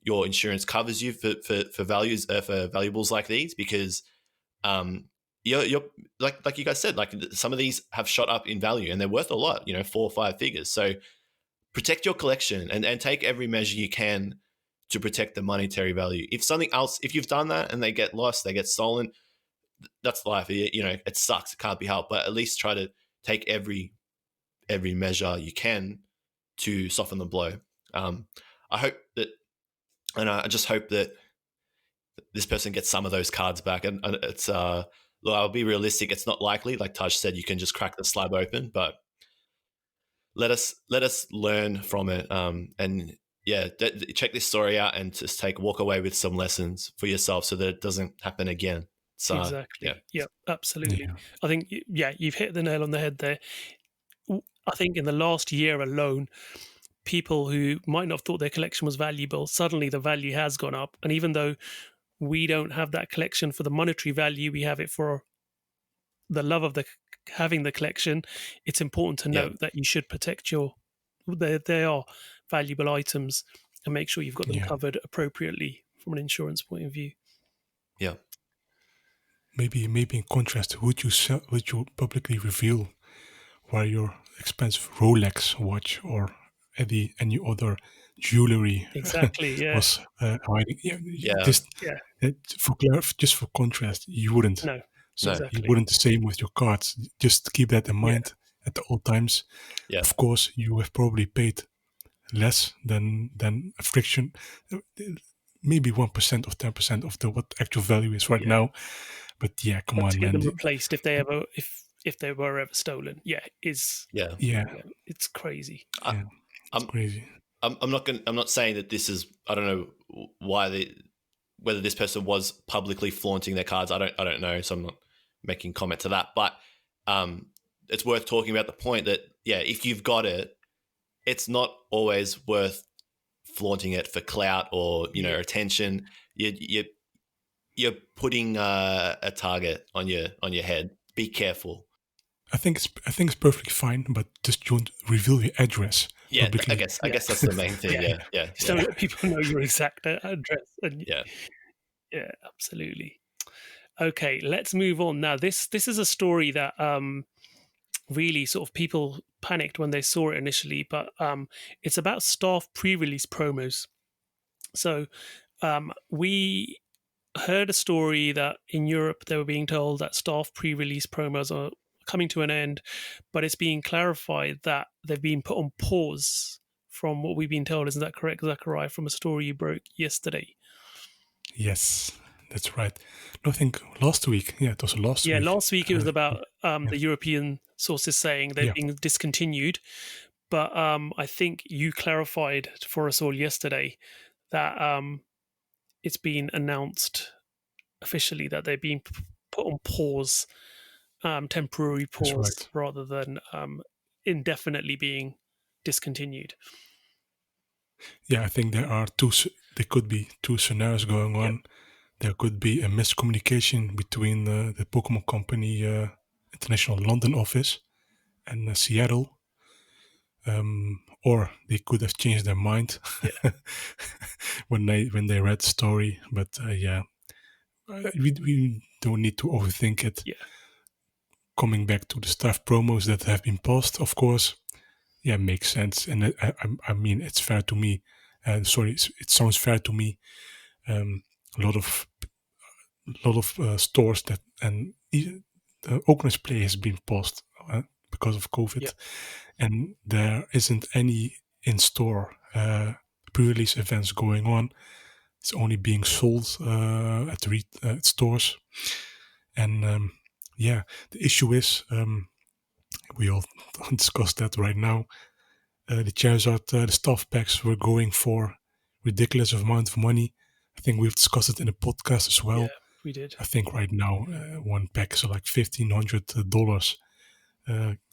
your insurance covers you for valuables like these, because you're like you guys said, like some of these have shot up in value and they're worth a lot, 4 or 5 figures. So protect your collection and take every measure you can to protect the monetary value. If you've done that and they get lost, they get stolen, that's life. It sucks. It can't be helped, but at least try to take every measure you can to soften the blow. I just hope that this person gets some of those cards back. And it's look, I'll be realistic. It's not likely. Like Taj said, you can just crack the slab open, but let us learn from it. And check this story out and just walk away with some lessons for yourself so that it doesn't happen again. So Exactly. Yeah, absolutely. Yeah. I think, you've hit the nail on the head there. I think in the last year alone, people who might not have thought their collection was valuable, suddenly the value has gone up. And even though we don't have that collection for the monetary value, we have it for the love of having the collection. It's important to note that you should protect they are valuable items and make sure you've got them covered appropriately from an insurance point of view. Yeah. Maybe in contrast, would you publicly reveal where your expensive Rolex watch or any other jewelry Exactly. Yeah. was hiding? Just for contrast, you wouldn't. No. No. Exactly. You wouldn't the same with your cards. Just keep that in mind at all times. Yeah. Of course, you have probably paid less than a friction, maybe 1% or 10% of what actual value is right now. But come on, to get man. them replaced if they were ever stolen, it's crazy. It's crazy. I'm not saying that this is. I don't know whether this person was publicly flaunting their cards. I don't know, so I'm not making comment to that. But it's worth talking about the point that if you've got it, it's not always worth flaunting it for clout or attention. You're putting a target on your head. Be careful. I think it's perfectly fine, but just don't reveal your address. Yeah, publicly. I guess that's the main thing. Yeah. Just don't let people know your exact address. And yeah, absolutely. Okay, let's move on now. This is a story that really sort of people panicked when they saw it initially, but it's about staff pre-release promos. So we heard a story that in Europe they were being told that staff pre-release promos are coming to an end, but it's being clarified that they've been put on pause from what we've been told. Isn't that correct, Zakariya, from a story you broke yesterday? Yes, that's right. No, I think last week. Yeah, it was last week. Yeah, last week it was about the European sources saying they're being discontinued. But I think you clarified for us all yesterday that it's been announced officially that they're being put on pause, temporary pause, rather than indefinitely being discontinued. Yeah, I think there could be two scenarios going on. Yep. There could be a miscommunication between the Pokemon Company International London office and Seattle. Or they could have changed their mind when they read the story. But we don't need to overthink it. Yeah. Coming back to the staff promos that have been paused, of course, makes sense. And I mean, it's fair to me. It sounds fair to me. A lot of stores that and the Oakland's Play has been paused because of COVID, and there isn't any in-store pre-release events going on. It's only being sold at stores, and the issue is we all discussed that right now. The Charizard, the staff packs were going for ridiculous amount of money. I think we've discussed it in a podcast as well. Yeah, we did. I think right now one pack is like $1,500.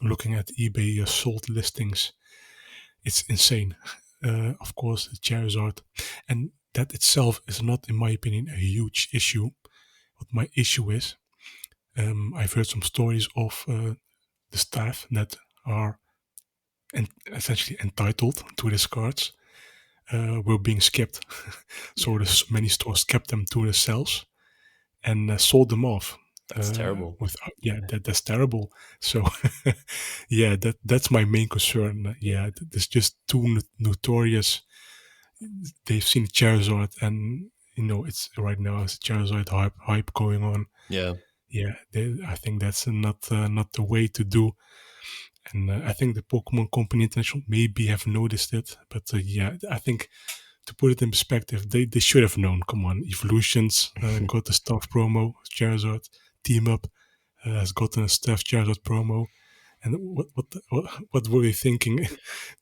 Looking at eBay sold listings, it's insane. Of course, the Charizard, and that itself is not, in my opinion, a huge issue. What my issue is, I've heard some stories of the staff that are essentially entitled to these cards were being skipped. So many stores kept them to themselves and sold them off. That's terrible. That's terrible. So, that's my main concern. It's just too notorious. They've seen Charizard, and it's right now it's Charizard hype going on. I think that's not the way to do. And I think the Pokemon Company International maybe have noticed it, but I think to put it in perspective, they should have known. Come on, Evolutions got the staff promo, Charizard. Team Up has gotten a staff Charizard promo, And what were they thinking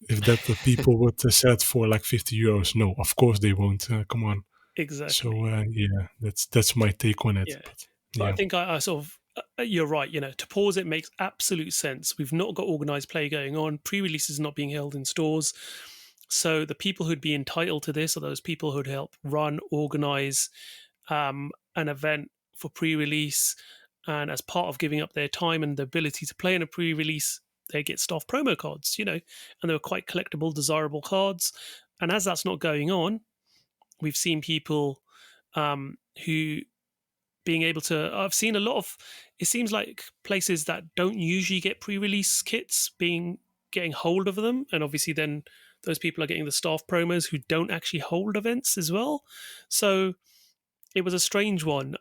if that the people would sell it for like €50? No, of course they won't. Come on. So Exactly. yeah, that's my take on it. Yeah. But But I yeah, think I sort of, you're right. To pause it makes absolute sense. We've not got organized play going on. Pre-releases not being held in stores. So the people who'd be entitled to this are those people who'd help run, organize an event for pre-release, and as part of giving up their time and the ability to play in a pre-release, they get staff promo cards. And they were quite collectible, desirable cards. And as that's not going on, we've seen people who being able to. I've seen a lot of. It seems like places that don't usually get pre-release kits getting hold of them, and obviously then those people are getting the staff promos who don't actually hold events as well. So it was a strange one.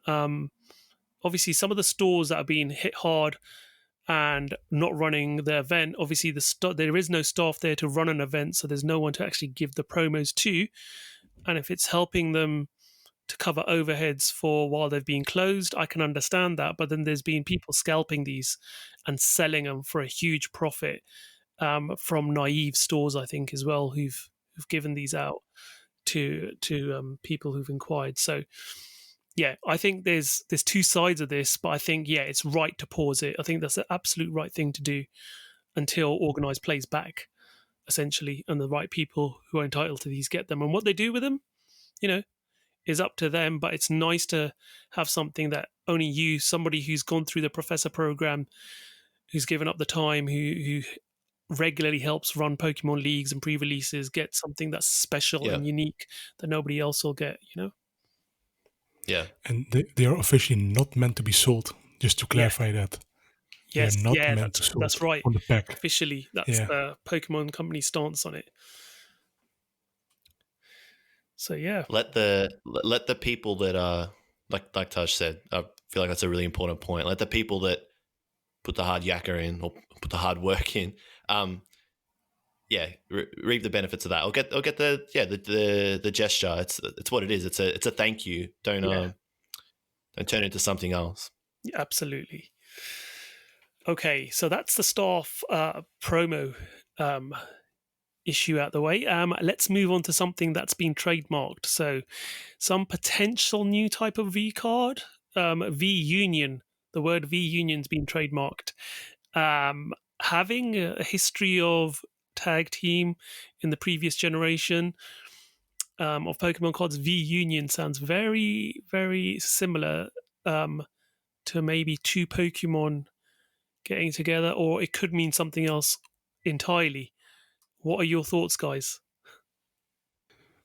Obviously, some of the stores that are being hit hard and not running the event, obviously there is no staff there to run an event, so there's no one to actually give the promos to. And if it's helping them to cover overheads for while they've been closed, I can understand that. But then there's been people scalping these and selling them for a huge profit from naive stores, I think, as well, who've given these out to people who've inquired. So yeah, I think there's two sides of this, but I think it's right to pause it. I think that's the absolute right thing to do until organized plays back, essentially, and the right people who are entitled to these get them. And what they do with them, is up to them. But it's nice to have something that only you, somebody who's gone through the professor program, who's given up the time, who regularly helps run Pokemon leagues and pre-releases, get something that's special and unique that nobody else will get. Yeah. and they are officially not meant to be sold. Just to clarify that. Yes, They're not meant to sold that's right. on the pack. Officially, that's the Pokemon company stance on it. So yeah, Let the people that are like Taj said. I feel like that's a really important point. Let the people that put the hard yakka in or put the hard work in, reap the benefits of that. I'll get the gesture. It's what it is. It's a thank you. Don't turn it into something else. Yeah, absolutely. Okay, so that's the staff promo issue out the way. Let's move on to something that's been trademarked. So some potential new type of V card, V Union. The word V Union's been trademarked. Having a history of tag team in the previous generation of Pokemon cards, V Union sounds very, very similar to maybe two Pokemon getting together, or it could mean something else entirely. What are your thoughts, guys?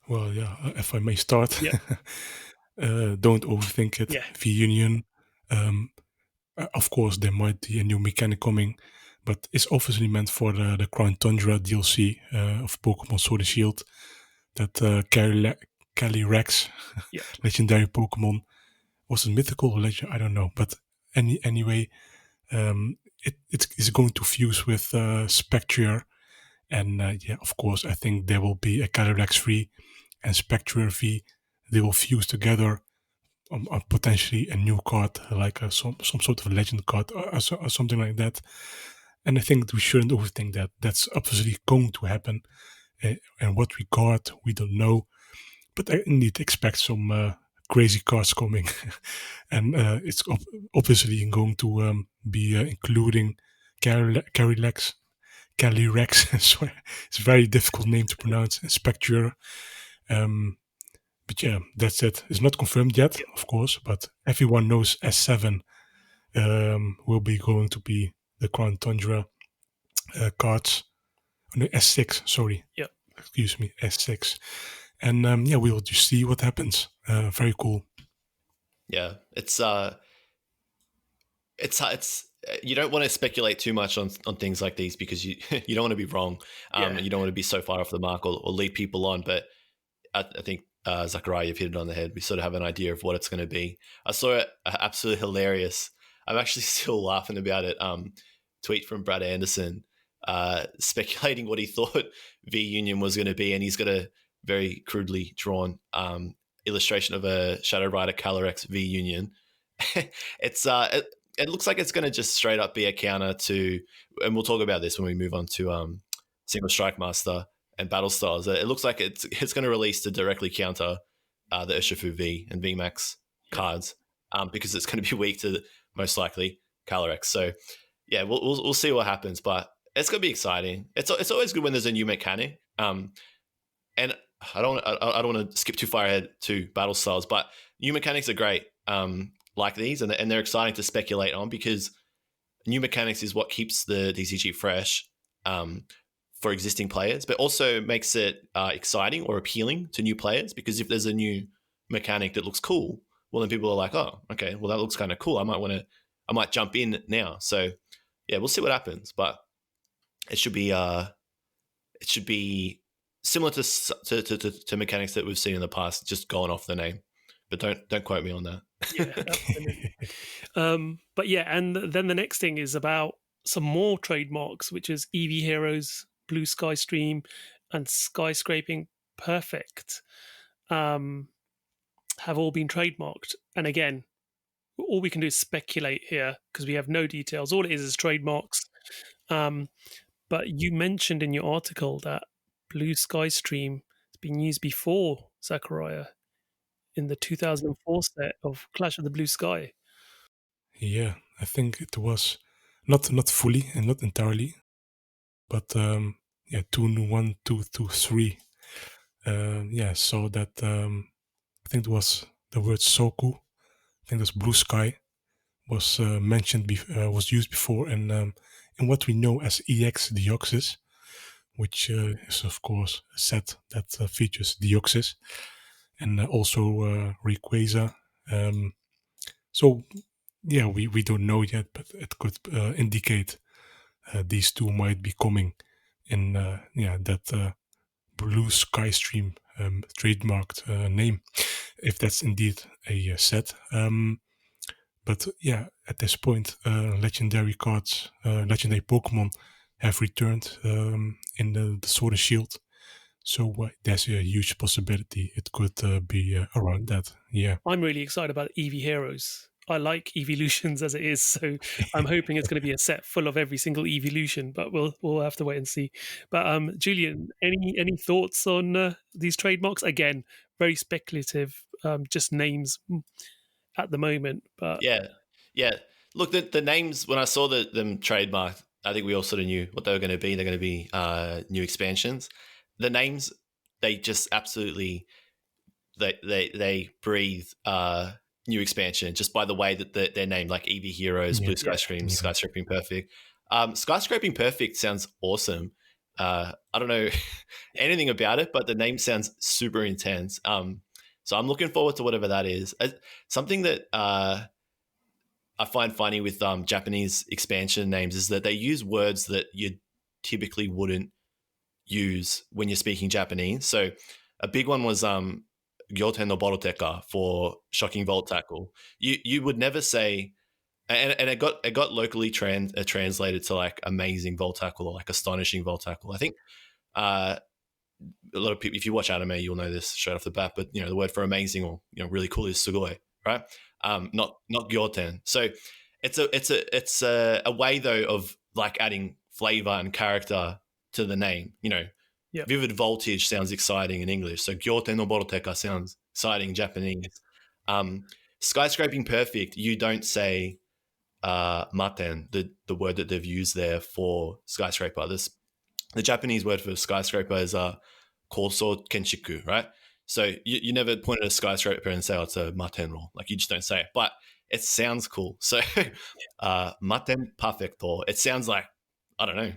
Well, yeah, if I may start. Yeah. Don't overthink it. Yeah. V Union. Of course, there might be a new mechanic coming, but it's obviously meant for the Crown Tundra DLC of Pokemon Sword and Shield. That Calyrex, legendary Pokemon, was it mythical or legend? I don't know. But anyway, it is going to fuse with Spectrier. And of course, I think there will be a Calyrex V and Spectrier V. They will fuse together on potentially a new card, like some sort of legend card or something like that. And I think we shouldn't overthink that. That's obviously going to happen. And what we got, we don't know. But I indeed expect some crazy cards coming. And it's obviously going to be including Calyrex. Sorry, it's a very difficult name to pronounce. Spectrier. But yeah, that's it. It's not confirmed yet, of course, but everyone knows S7 will be going to be the Crown Tundra cards. Oh, no, S6, sorry. Yeah. Excuse me, S6. And we will just see what happens. Very cool. Yeah, it's you don't want to speculate too much on things like these because you don't want to be wrong. You don't want to be so far off the mark or lead people on. But I think Zakariya, you've hit it on the head. We sort of have an idea of what it's going to be. I saw it absolutely hilarious. I'm actually still laughing about it. Tweet from Brad Anderson speculating what he thought V Union was going to be, and he's got a very crudely drawn illustration of a Shadow Rider Calyrex V Union. It's it looks like it's going to just straight up be a counter to, and we'll talk about this when we move on to Single Strike Master and Battle Styles. It looks like it's going to release to directly counter the Urshifu V and VMAX cards, because it's going to be weak to most likely Calyrex. So yeah, we'll see what happens, but it's going to be exciting. It's always good when there's a new mechanic. And I don't want to skip too far ahead to Battle Styles, but new mechanics are great, like these, and they're exciting to speculate on, because new mechanics is what keeps the TCG fresh for existing players, but also makes it exciting or appealing to new players, because if there's a new mechanic that looks cool, well, then people are like, oh, okay, well, that looks kind of cool. I might jump in now. So yeah, we'll see what happens, but it should be similar to mechanics that we've seen in the past, just going off the name. But don't quote me on that. Yeah, absolutely. But yeah, and then the next thing is about some more trademarks, which is Eevee Heroes, Blue Sky Stream, and Skyscraping Perfect. Have all been trademarked. And again, all we can do is speculate here because we have no details. All it is trademarks. But you mentioned in your article that Blue Sky Stream has been used before, Zakariya, in the 2004 set of Clash of the Blue Sky. Yeah, I think it was not fully and not entirely, but 2-1, 2-2-3. So that I think it was the word Soku. I think it was Blue Sky was was used before, and in what we know as EX Deoxys, which is of course a set that features Deoxys, and also Rayquaza. So yeah, we don't know yet, but it could indicate these two might be coming in that Blue Sky Stream trademarked name, if that's indeed a set. But yeah, at this point, legendary cards, legendary Pokemon have returned in the Sword and Shield. So there's a huge possibility it could be around that. Yeah, I'm really excited about Eevee Heroes. I like evolutions as it is, so I'm hoping it's going to be a set full of every single evolution. But we'll have to wait and see. But Julian, any thoughts on these trademarks? Again, very speculative, just names at the moment. But yeah. Look, the names, when I saw them trademarked, I think we all sort of knew what they were going to be. They're going to be new expansions. The names, they just absolutely they breathe new expansion just by the way that they're named, like Eevee Heroes, Blue Sky Stream, Skyscraping Perfect. Skyscraping Perfect sounds awesome. I don't know anything about it, but the name sounds super intense. So I'm looking forward to whatever that is. Something that I find funny with Japanese expansion names is that they use words that you typically wouldn't use when you're speaking Japanese. So a big one was Gyoten no Boroteka for shocking Volt Tackle. You would never say, and it got locally translated to like amazing Volt Tackle or like astonishing Volt Tackle. I think a lot of people, if you watch anime, you'll know this straight off the bat. But the word for amazing or really cool is sugoi, right? Not Gyoten. So it's a way though of like adding flavor and character to the name. Vivid Voltage sounds exciting in English, so Gyoten no Boroteka sounds exciting in Japanese. Skyscraping Perfect, you don't say maten, the word that they've used there for skyscraper. The Japanese word for skyscraper is koso kenshiku, right? So you never point at a skyscraper and say, oh, it's a maten roll. Like, you just don't say it, but it sounds cool. So maten perfecto, it sounds like, I don't know.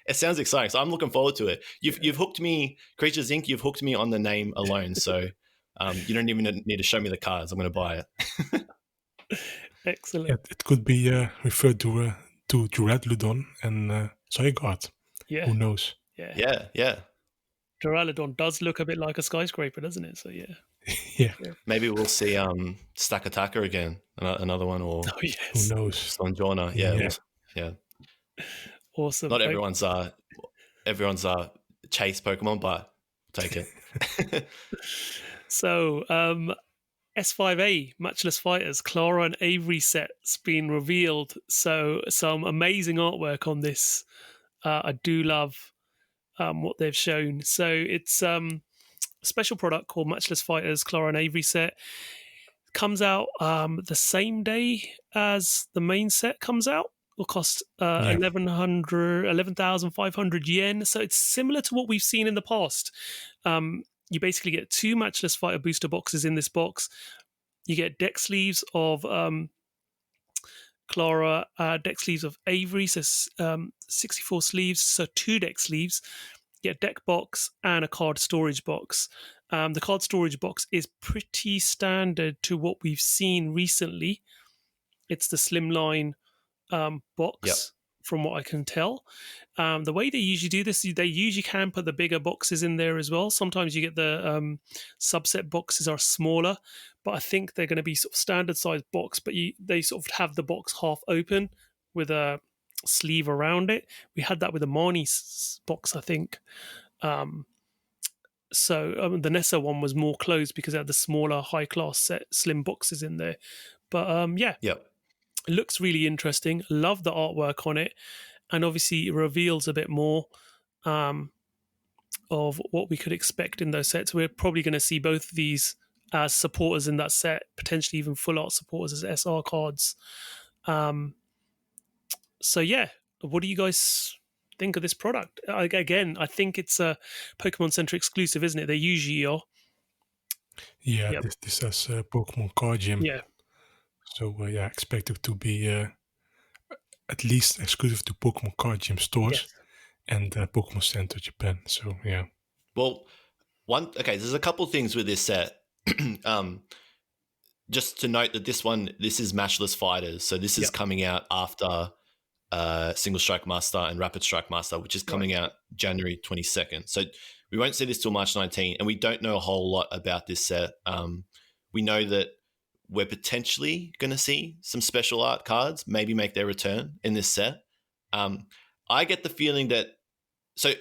It sounds exciting. So I'm looking forward to it. You've hooked me, Creatures Inc. You've hooked me on the name alone. So you don't even need to show me the cards. I'm going to buy it. Excellent. Yeah, it could be referred to Duraludon and Zygarde. Yeah. Who knows? Yeah. Duraludon does look a bit like a skyscraper, doesn't it? So yeah. Yeah. Maybe we'll see Stakataka again, another one, or yes. Who knows? Sonjona. Yeah. Awesome. Not everyone's chase Pokemon, but take it. So S4a Matchless Fighters Klara and Avery set's been revealed. So some amazing artwork on this. I do love what they've shown. So it's a special product called Matchless Fighters Klara and Avery set. Comes out the same day as the main set comes out. Will cost 11,500 yen. So it's similar to what we've seen in the past. You basically get 2 Matchless Fighter booster boxes in this box. You get deck sleeves of Klara, deck sleeves of Avery, so 64 sleeves, so 2 deck sleeves. You get a deck box and a card storage box. The card storage box is pretty standard to what we've seen recently. It's the slimline box, from what I can tell. The way they usually do this, they usually can put the bigger boxes in there as well. Sometimes you get the subset boxes are smaller, but I think they're going to be sort of standard size box, but they sort of have the box half open with a sleeve around it. We had that with the Marnie box, I think. So the Nessa one was more closed because it had the smaller high-class set slim boxes in there. But it looks really interesting. Love the artwork on it. And obviously it reveals a bit more of what we could expect in those sets. We're probably going to see both of these as supporters in that set, potentially even full art supporters as SR cards. So yeah, what do you guys think of this product? Again, I think it's a Pokemon Center exclusive, isn't it? They usually are. Yeah, this says Pokemon Card Gym. Yeah. So expect it to be at least exclusive to Pokemon Card Gym stores and Pokemon Center Japan. So yeah. Well, there's a couple things with this set. Just to note that this is Matchless Fighters. So this is coming out after Single Strike Master and Rapid Strike Master, which is coming out January 22nd. So we won't see this till March 19, and we don't know a whole lot about this set. We know that we're potentially going to see some special art cards maybe make their return in this set. I get the feeling that so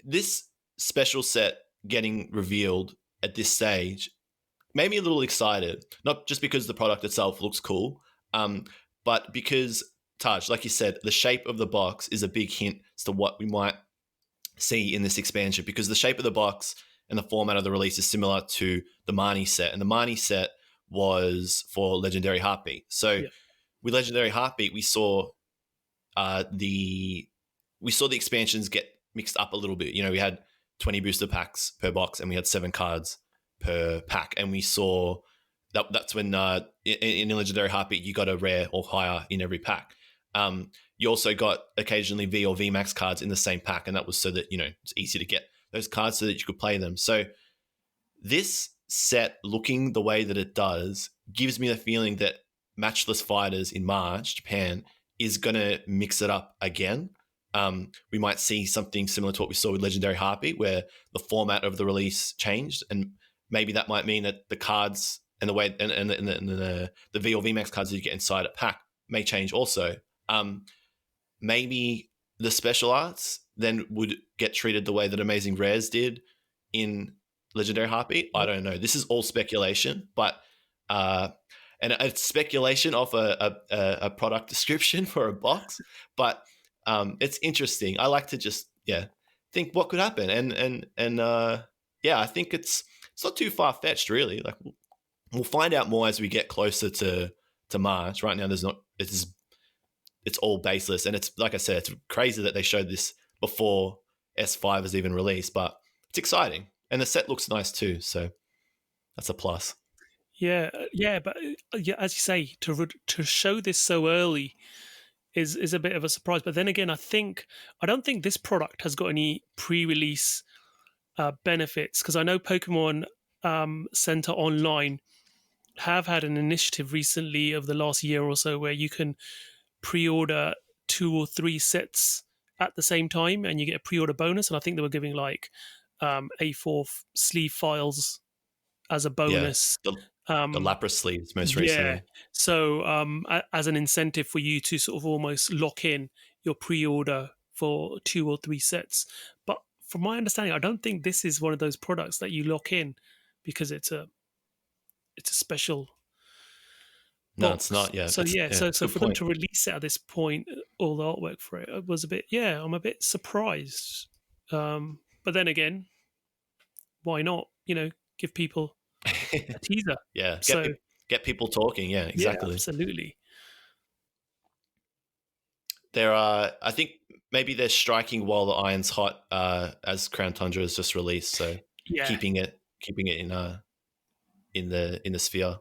this special set getting revealed at this stage made me a little excited, not just because the product itself looks cool, but because, Taj, like you said, the shape of the box is a big hint as to what we might see in this expansion, because the shape of the box and the format of the release is similar to the Marnie set. And the Marnie set was for Legendary Heartbeat. So with Legendary Heartbeat, we saw the expansions get mixed up a little bit. You know, we had 20 booster packs per box and we had 7 cards per pack. And we saw that's when in Legendary Heartbeat, you got a rare or higher in every pack. You also got occasionally V or VMAX cards in the same pack, and that was so that, you know, it's easy to get those cards so that you could play them. So this set looking the way that it does gives me the feeling that Matchless Fighters in March, Japan, is going to mix it up again. We might see something similar to what we saw with Legendary Heartbeat, where the format of the release changed, and maybe that might mean that the cards and the way and the V or VMAX cards that you get inside a pack may change also. Maybe the special arts then would get treated the way that Amazing Rares did in Legendary Heartbeat. I don't know. This is all speculation, but and it's speculation off a product description for a box, but it's interesting. I like to just think what could happen, and I think it's not too far fetched really. Like we'll find out more as we get closer to March. Right now, it's all baseless, and it's like I said, it's crazy that they showed this before S5 is even released, but it's exciting, and the set looks nice too, so that's a plus. But as you say, to show this so early is a bit of a surprise. But then again, I don't think this product has got any pre-release benefits, because I know Pokemon Center Online have had an initiative recently of the last year or so where you can pre-order 2 or 3 sets at the same time and you get a pre-order bonus, and I think they were giving like A4 sleeve files as a bonus. The Lapras sleeves most recently. So as an incentive for you to sort of almost lock in your pre-order for 2 or 3 sets. But from my understanding, I don't think this is one of those products that you lock in because it's it's a special No, box. it's not. Yeah. So it's so good for point. them to release it at this point, all the artwork for it was a bit. Yeah, I'm a bit surprised. But then again, why not? Give people a teaser. Yeah. So Get people talking. Yeah, exactly. yeah, absolutely. I think maybe they're striking while the iron's hot, as Crown Tundra has just released. So Yeah, keeping it in the sphere.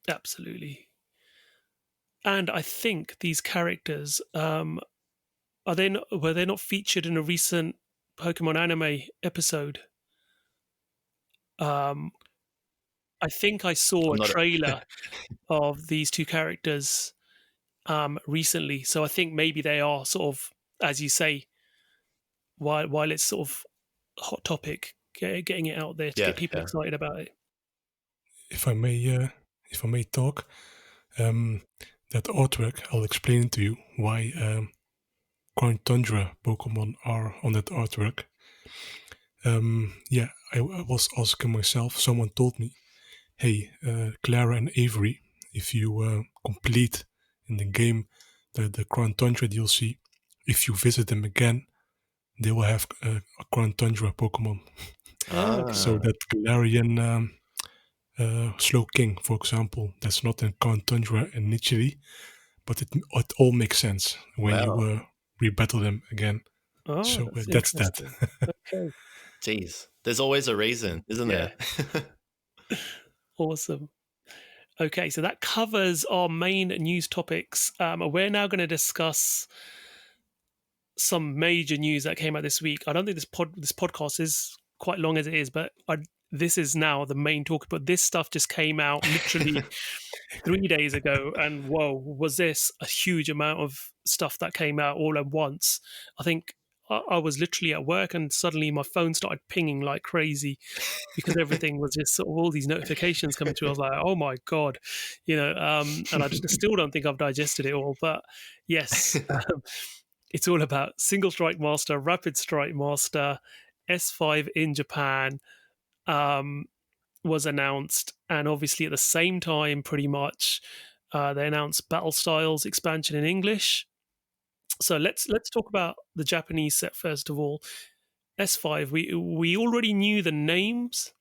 absolutely. And I think these characters were they not featured in a recent Pokemon anime episode? I think I saw I'm a not. trailer of these two characters recently, so I think maybe they are sort of, as you say, while it's sort of a hot topic, getting it out there to get people excited about it. If I may talk, that artwork, I'll explain it to you why Crown Tundra Pokemon are on that artwork. I was asking myself. Someone told me, "Hey, Klara and Avery, if you complete in the game the Crown Tundra DLC, if you visit them again, they will have a Crown Tundra Pokemon." So that Galarian Slow King, for example, that's not in Crown Tundra initially, but it all makes sense when you rebattle them again. So that's that. Okay. Jeez, there's always a reason, isn't there? Awesome. Okay, so that covers our main news topics. We're now going to discuss some major news that came out this week. I don't think this podcast is quite long as it is, but this is now the main talk. But this stuff just came out literally 3 days ago, and whoa, was this a huge amount of stuff that came out all at once? I think I was literally at work, and suddenly my phone started pinging like crazy because everything was just sort of all these notifications coming through. I was like, oh my God, and I just still don't think I've digested it all. But yes, it's all about Single Strike Master, Rapid Strike Master, S5 in Japan was announced, and obviously at the same time, pretty much, they announced Battle Styles expansion in English. So let's talk about the Japanese set first of all. S5. We already knew the names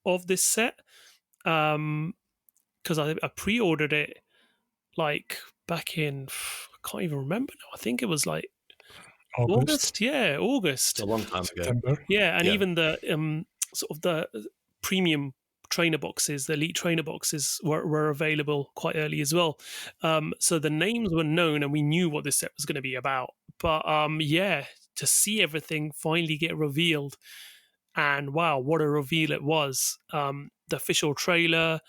of this set because I pre-ordered it like back in, I can't even remember now. I think it was like August. Yeah, August. A long time ago. September. Yeah, and even the sort of the premium trainer boxes, the elite trainer boxes were available quite early as well. So the names were known and we knew what this set was going to be about. But to see everything finally get revealed, and wow, what a reveal it was. The official trailer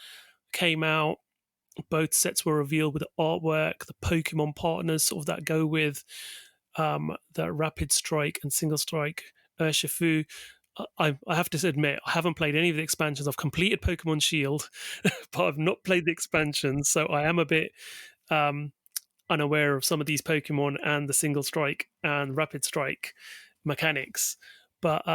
came out. Both sets were revealed with the artwork, the Pokemon partners sort of that go with the Rapid Strike and Single Strike Urshifu. I have to admit, I haven't played any of the expansions. I've completed Pokemon Shield, but I've not played the expansions, so I am a bit unaware of some of these Pokemon and the Single Strike and Rapid Strike mechanics. But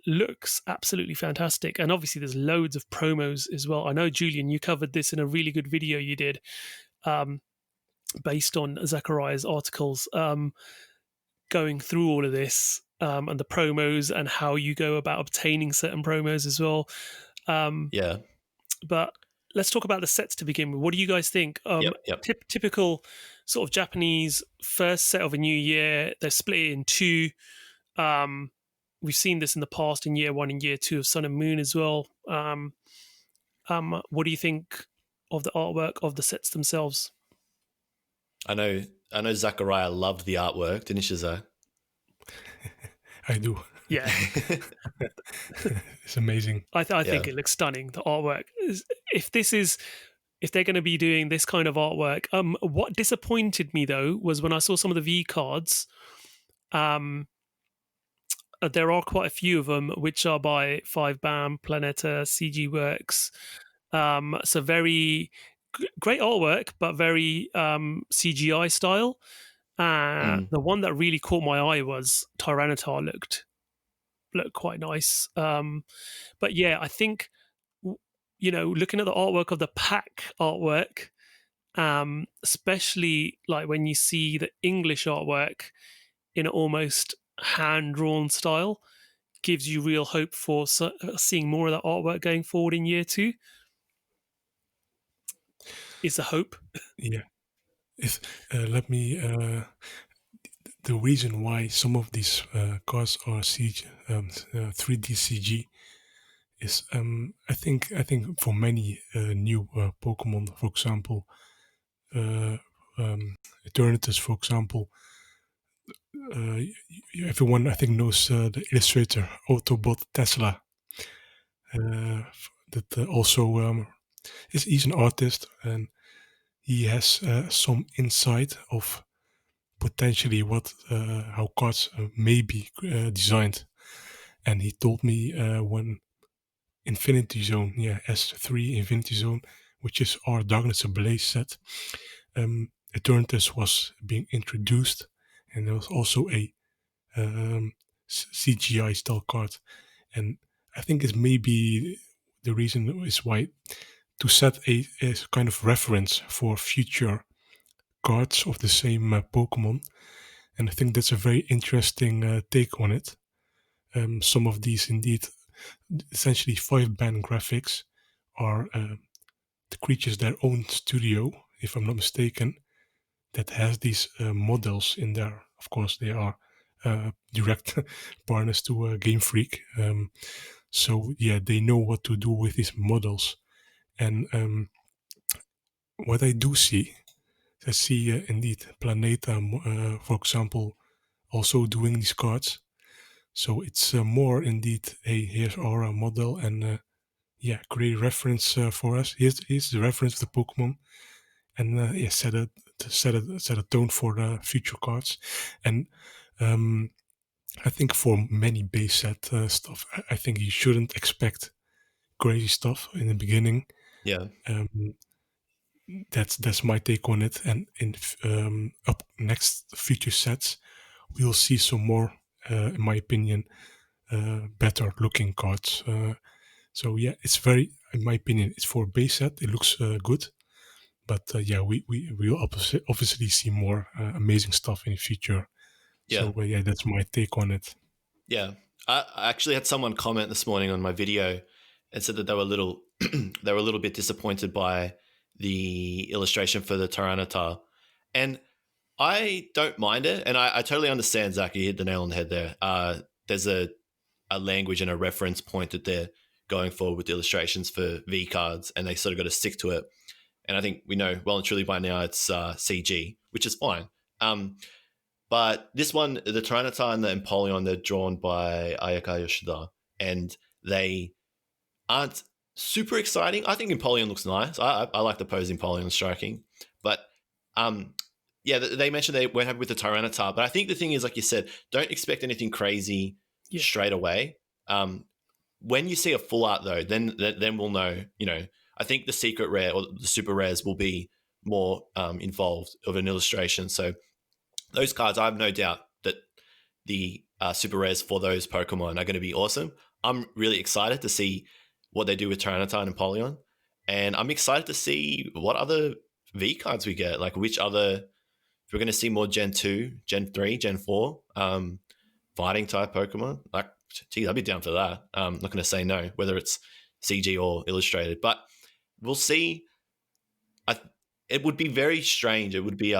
looks absolutely fantastic, and obviously there's loads of promos as well. I know, Julian, you covered this in a really good video you did based on Zakariya's articles, going through all of this and the promos and how you go about obtaining certain promos as well. But let's talk about the sets to begin with. What do you guys think? Typical sort of Japanese first set of a new year. They're split in two. We've seen this in the past in year 1 and year 2 of Sun and Moon as well. What do you think of the artwork of the sets themselves? I know Zakariya loved the artwork, didn't you, Zach? I do. Yeah. It's amazing. I think it looks stunning, the artwork. If they're going to be doing this kind of artwork, what disappointed me though was when I saw some of the V cards. There are quite a few of them which are by 5BAM, Planeta, CG Works. So very great artwork, but very CGI style. The one that really caught my eye was Tyranitar. Looked quite nice. But yeah, I think looking at the artwork of the pack artwork, especially like when you see the English artwork in an almost hand-drawn style, gives you real hope for seeing more of that artwork going forward in year 2. Is a hope. Yeah. If let me. The reason why some of these cards are 3D CG is I think for many new Pokemon, for example, Eternatus, for example, everyone I think knows the illustrator Autobot Tesla. That also he's an artist and he has some insight of potentially how cards may be designed. And he told me when Infinity Zone, S3 Infinity Zone, which is our Darkness Ablaze set, Eternatus was being introduced, and there was also a CGI style card. And I think it's maybe the reason is why to set a kind of reference for future cards of the same Pokemon. And I think that's a very interesting take on it. Some of these, indeed, essentially 5-band graphics, are the creatures their own studio, if I'm not mistaken, that has these models in there. Of course, they are direct partners to Game Freak. So, they know what to do with these models. And what I do see, I see indeed Planeta, for example, also doing these cards. So it's more indeed here's our model and create a reference for us. Here's the reference of the Pokemon, and set a tone for the future cards. And I think for many base set stuff, I think you shouldn't expect crazy stuff in the beginning. Yeah. That's my take on it. And in up next future sets, we'll see some more, in my opinion, better looking cards. So it's very, in my opinion, it's for a base set. It looks good, but we will obviously see more amazing stuff in the future. Yeah. So that's my take on it. Yeah. I actually had someone comment this morning on my video and said that they were a little bit disappointed by the illustration for the Tyranitar. And I don't mind it. And I totally understand, Zach, you hit the nail on the head there. There's a language and a reference point that they're going for with the illustrations for V cards, and they sort of got to stick to it. And I think we know well and truly by now it's CG, which is fine. But this one, the Tyranitar and the Empoleon, they're drawn by Ayaka Yoshida, and they aren't super exciting. I think Empoleon looks nice. I like the pose Empoleon striking. But they mentioned they weren't happy with the Tyranitar. But I think the thing is, like you said, don't expect anything crazy straight away. When you see a full art, though, then we'll know. I think the secret rare or the super rares will be more involved of an illustration. So those cards, I have no doubt that the super rares for those Pokemon are going to be awesome. I'm really excited to see what they do with Tyranitar and Empoleon. And I'm excited to see what other V cards we get. Like if we're going to see more Gen 2, Gen 3, Gen 4 fighting type Pokemon. Like, I'd be down for that. I'm not going to say no, whether it's CG or illustrated. But we'll see. It would be very strange. It would be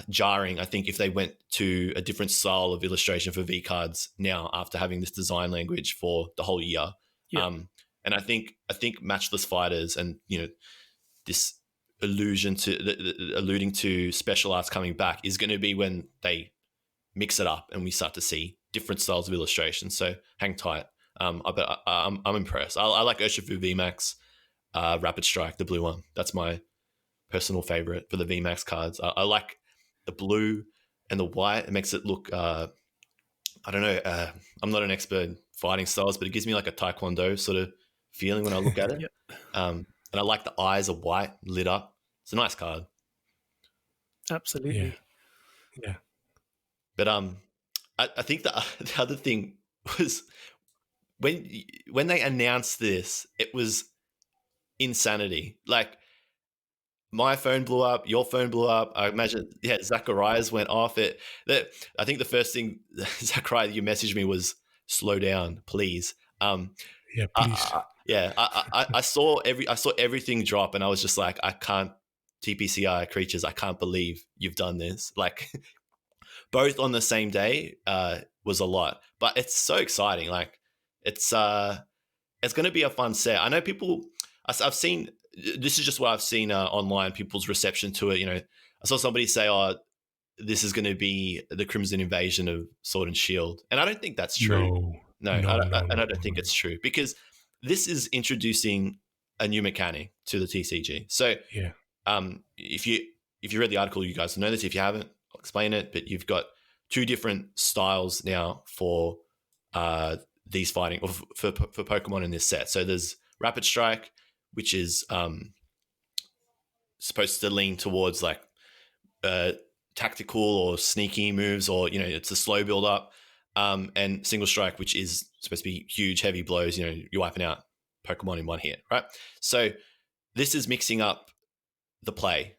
jarring, I think, if they went to a different style of illustration for V cards now after having this design language for the whole year. Yeah. And I think matchless fighters and this alluding to special arts coming back is going to be when they mix it up and we start to see different styles of illustration. So hang tight. I'm impressed. I like Urshifu VMAX, Rapid Strike, the blue one. That's my personal favorite for the VMAX cards. I like the blue and the white. It makes it look, I don't know, I'm not an expert in fighting styles, but it gives me like a Taekwondo sort of feeling when I look at it. Yep. And I like the eyes are white, lit up. It's a nice card. Absolutely. Yeah. But I think the other thing was when they announced this, it was insanity. Like, my phone blew up, your phone blew up. I imagine, Zakariya's went off. I think the first thing, Zakariya, you messaged me was, slow down, please. Yeah, please. I saw everything drop, and I was just like, I can't, TPCI creatures, I can't believe you've done this. Like, both on the same day was a lot, but it's so exciting. Like, it's going to be a fun set. I know people. I've seen. This is just what I've seen online. People's reception to it. I saw somebody say, "Oh, this is going to be the Crimson Invasion of Sword and Shield," and I don't think that's true. No, I don't think it's true, because this is introducing a new mechanic to the TCG. So, yeah. If you read the article, you guys know this. If you haven't, I'll explain it. But you've got 2 different styles now for these fighting, or for Pokemon in this set. So there's Rapid Strike, which is supposed to lean towards like tactical or sneaky moves, or it's a slow build up, and Single Strike, which is supposed to be huge, heavy blows. You're wiping out Pokemon in one hit, right? So this is mixing up the play.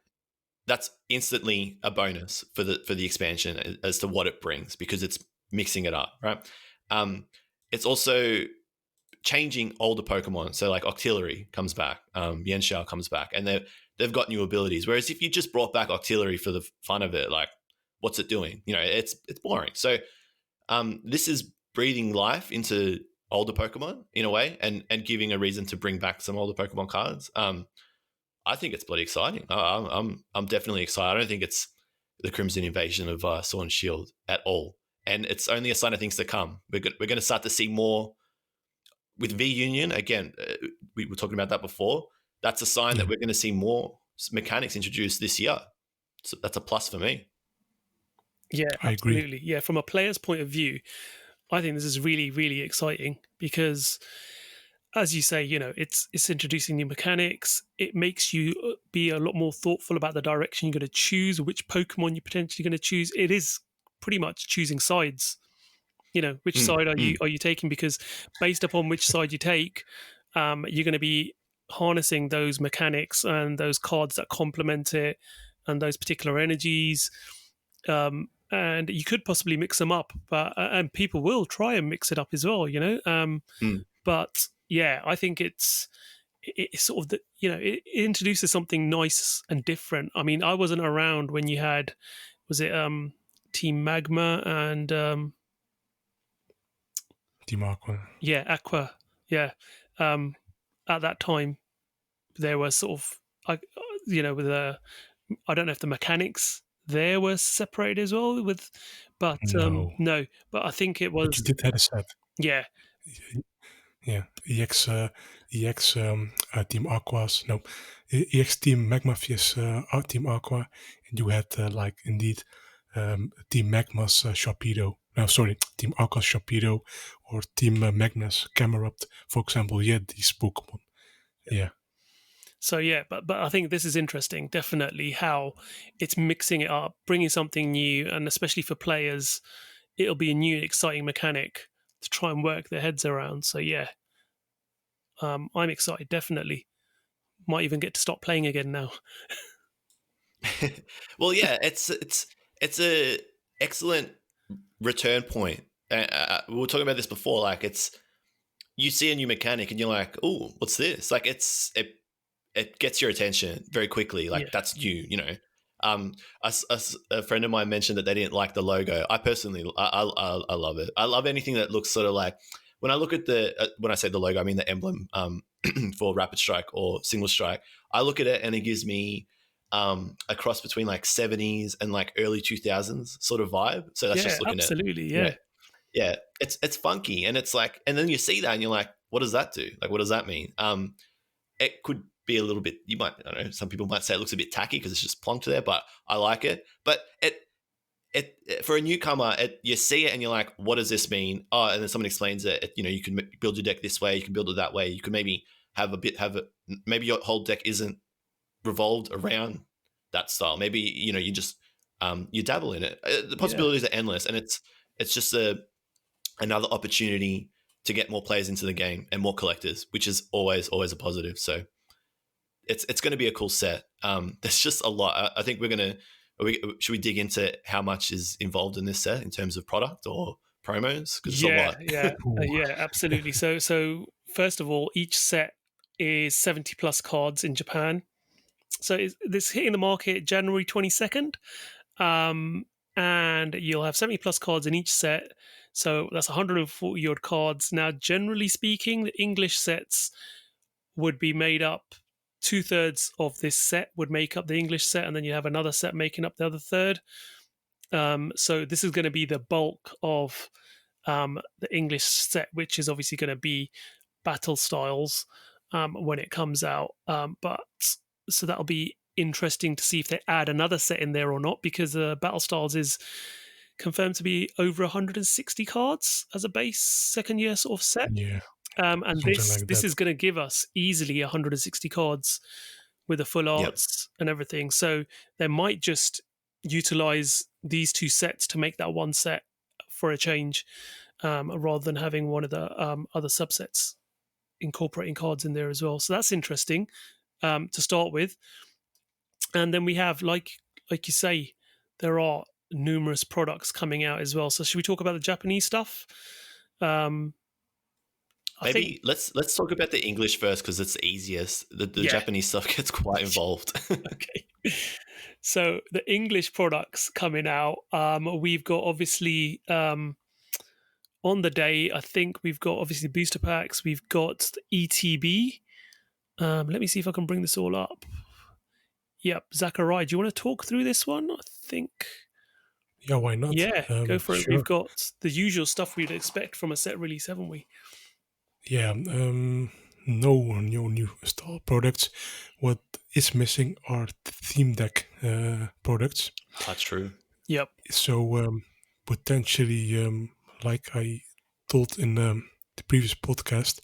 That's instantly a bonus for the expansion as to what it brings, because it's mixing it up, right? It's also changing older Pokemon. So like Octillery comes back, Yanxiao comes back, and they've got new abilities. Whereas if you just brought back Octillery for the fun of it, like, what's it doing? It's boring. So this is breathing life into older Pokemon in a way, and giving a reason to bring back some older Pokemon cards. I think it's bloody exciting. I'm definitely excited. I don't think it's the Crimson Invasion of Sword and Shield at all, and it's only a sign of things to come. We're going to start to see more with V Union again. We were talking about that before. That's a sign that we're going to see more mechanics introduced this year. So that's a plus for me. Yeah, I agree. absolutely. Yeah, from a player's point of view, I think this is really, really exciting, because, as you say, it's introducing new mechanics. It makes you be a lot more thoughtful about the direction you're going to choose, which Pokemon you're potentially going to choose. It is pretty much choosing sides. Which side are you taking? Because based upon which side you take, you're going to be harnessing those mechanics and those cards that complement it, and those particular energies. And you could possibly mix them up, and people will try and mix it up as well. But yeah, I think it's sort of it introduces something nice and different. I mean, I wasn't around when you had, was it Team Magma and Team Aqua. Yeah, Aqua. Yeah, at that time there was sort of with I don't know if the mechanics there were separated as well but no, but I think it was. But you did have a set. Yeah. Yeah, EX Team Aquas. No, EX Team Magma vs Team Aqua, and you had indeed Team Magma's Sharpedo. No, sorry, Team Aqua's Sharpedo, or Team Magnus Camerupt, for example. Yeah, these Pokemon. Yeah. So yeah, but I think this is interesting, definitely, how it's mixing it up, bringing something new, and especially for players, it'll be a new, exciting mechanic to try and work their heads around. So yeah, I'm excited, definitely. Might even get to stop playing again now. Well, yeah, it's a excellent return point. We were talking about this before. Like, you see a new mechanic and you're like, "Oh, what's this?" Like, it gets your attention very quickly. Like, that's new, A friend of mine mentioned that they didn't like the logo. I personally, I love it. I love anything that looks sort of like, when I look at when I say the logo, I mean the emblem for Rapid Strike or Single Strike. I look at it and it gives me a cross between like 70s and like early 2000s sort of vibe. So that's just looking absolutely, at yeah. It's funky, and it's like, and then you see that and you're like, what does that do? Like, what does that mean? It could be a little bit, I don't know, some people might say it looks a bit tacky because it's just plonked there, but I like it. But it for a newcomer, you see it and you're like, what does this mean? Oh, and then someone explains it. You can build your deck this way, you can build it that way. You could maybe maybe your whole deck isn't revolved around that style. Maybe you just you dabble in it. The possibilities are endless, and it's just another opportunity to get more players into the game and more collectors, which is always a positive. So it's going to be a cool set. There's just a lot. I think should we dig into how much is involved in this set in terms of product or promos? Because it's a lot. Yeah, absolutely. So first of all, each set is 70 plus cards in Japan. So this hitting the market January 22nd. And you'll have 70 plus cards in each set. So that's 140 odd cards. Now, generally speaking, the English sets would be made up. 2/3 of this set would make up the English set, and then you have another set making up the other third. So this is going to be the bulk of the English set, which is obviously going to be battle styles when it comes out. But so that'll be interesting to see if they add another set in there or not, because battle styles is confirmed to be over 160 cards as a base second year sort of set. Yeah. And this is going to give us easily 160 cards with the full arts and everything. So they might just utilize these two sets to make that one set for a change, rather than having one of the other subsets incorporating cards in there as well. So that's interesting to start with. And then we have, like you say, there are numerous products coming out as well. So should we talk about the Japanese stuff? Maybe let's talk about the English first, because it's the easiest. The Japanese stuff gets quite involved. Okay. So the English products coming out, we've got obviously on the day, I think we've got obviously booster packs. We've got the ETB. Let me see if I can bring this all up. Yep, Zakariya, do you want to talk through this one? I think. Yeah, why not? Yeah, go for it. Sure. We've got the usual stuff we'd expect from a set release, haven't we? Yeah, no new style products. What is missing are theme deck products. That's true. Yep. So potentially, like I told in the previous podcast,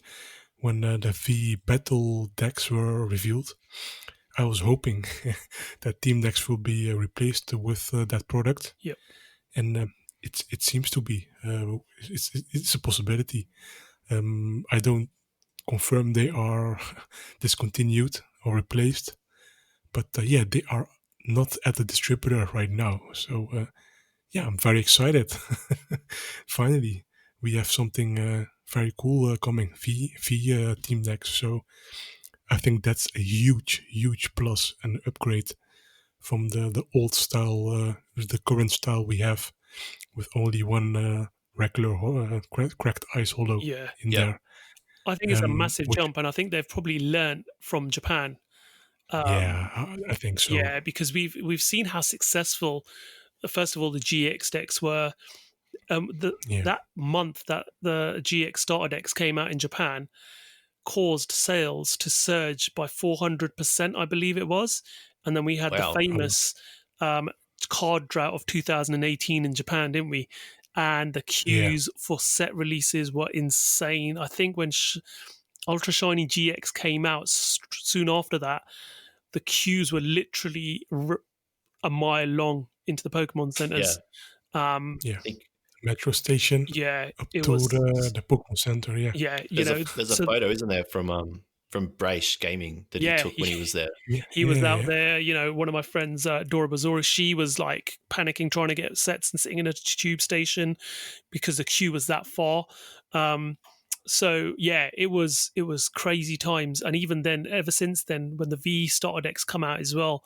when the V battle decks were revealed, I was hoping that team decks will be replaced with that product. Yep. And it seems to be. It's a possibility. I don't confirm they are discontinued or replaced, but yeah, they are not at the distributor right now. So yeah, I'm very excited. Finally, we have something very cool coming. V team decks. So I think that's a huge plus and upgrade from the old style, the current style we have, with only one regular cracked ice hollow in there. I think it's a massive jump, and I think they've probably learned from Japan. Yeah, I think so. Yeah, because we've seen how successful, first of all, the GX decks were. That month that the GX starter decks came out in Japan caused sales to surge by 400%, I believe it was. And then we had the famous card drought of 2018 in Japan, didn't we? And the queues for set releases were insane. I think when Ultra Shiny GX came out soon after that, the queues were literally a mile long into the Pokemon centers. Yeah. Metro Station. Yeah, up to the Pokemon Center. Yeah. Yeah, there's a photo, isn't there, from Braish Gaming that he took when he was there. He was out there. One of my friends, Dora Bazora, she was like panicking trying to get sets and sitting in a tube station because the queue was that far. So yeah, it was crazy times. And even then, ever since then, when the V starter decks come out as well,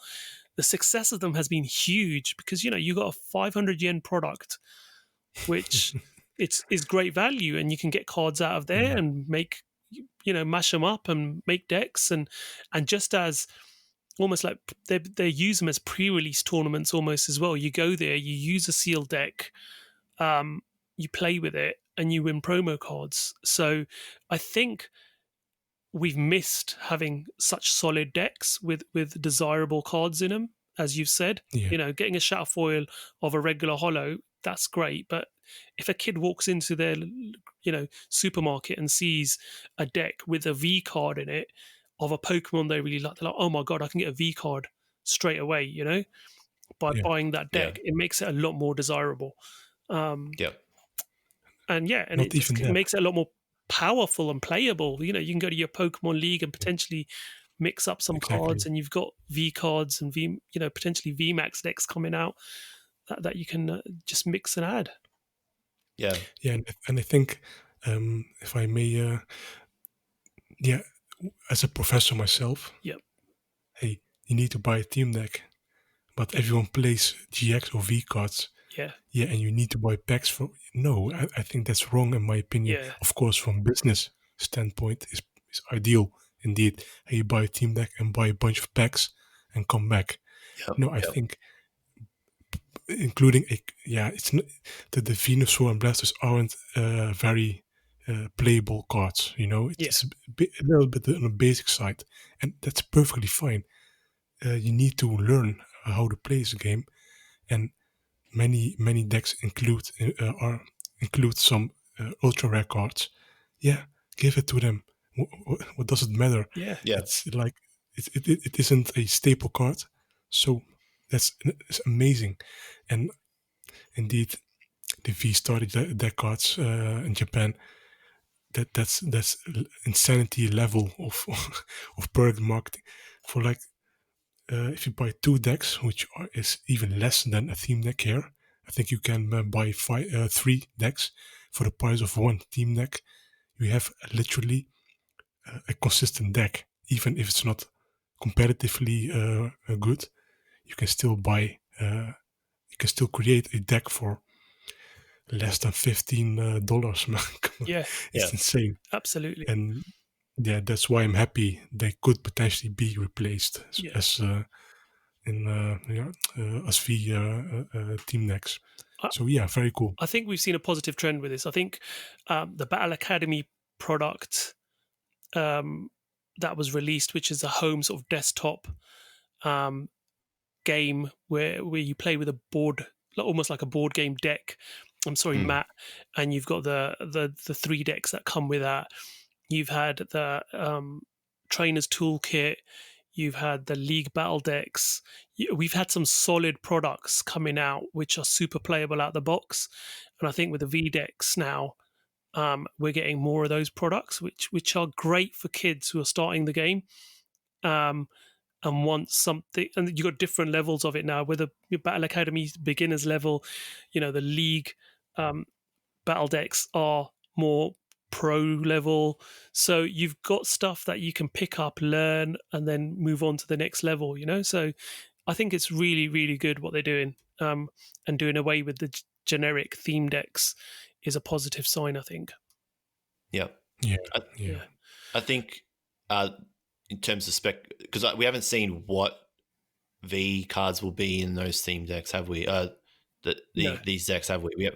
the success of them has been huge because you got a 500 yen product, which is great value, and you can get cards out of there and make mash them up and make decks, and just as almost like they use them as pre-release tournaments almost as well. You go there, you use a sealed deck, you play with it, and you win promo cards. So I think we've missed having such solid decks with desirable cards in them, as you've said. Getting a shatter foil of a regular holo, that's great, but if a kid walks into their supermarket and sees a deck with a V card in it of a Pokemon they really like, they're like, oh my god, I can get a V card straight away, by buying that deck. It makes it a lot more desirable. And it just makes it a lot more powerful and playable. You can go to your Pokemon League and potentially mix up some cards, and you've got V cards and potentially VMAX decks coming out that you can just mix and add. Yeah. And I think, if I may, as a professor myself, Yep. hey, you need to buy a team deck, but everyone plays GX or V cards. Yeah, and you need to buy packs for. No, I think that's wrong in my opinion. Yeah. Of course, from business standpoint, is ideal indeed. Hey, you buy a team deck and buy a bunch of packs and come back. Yep. I think including it's not, the Venusaur and Blasters aren't very playable cards. It's a little bit on the basic side, and that's perfectly fine. You need to learn how to play this game, and many decks include some ultra rare cards. Yeah, give it to them. What does it matter? Yeah. It's like it isn't a staple card, so it's amazing. And indeed, the V started deck cards in Japan. That's insanity level of of product marketing for like. If you buy 2 decks, which is even less than a theme deck here, I think you can buy 3 decks for the price of 1 team deck. You have literally a consistent deck, even if it's not competitively good. You can still buy. You can still create a deck for less than $15. It's insane. Absolutely. And that's why I'm happy they could potentially be replaced as V team decks. So very cool. I think we've seen a positive trend with this. I think the Battle Academy product that was released, which is a home sort of desktop game where you play with a board, almost like a board game deck. I'm sorry, Matt. And you've got the 3 decks that come with that. You've had the Trainer's Toolkit. You've had the League Battle decks. We've had some solid products coming out which are super playable out the box. And I think with the V decks now, we're getting more of those products, which are great for kids who are starting the game and want something. And you've got different levels of it now, whether your Battle Academy beginner's level, the League battle decks are more pro level. So you've got stuff that you can pick up, learn, and then move on to the next level, So I think it's really, really good what they're doing. And doing away with the generic theme decks is a positive sign, I think. Yeah. I think in terms of spec, because we haven't seen what V cards will be in those theme decks, have we? These decks, have we?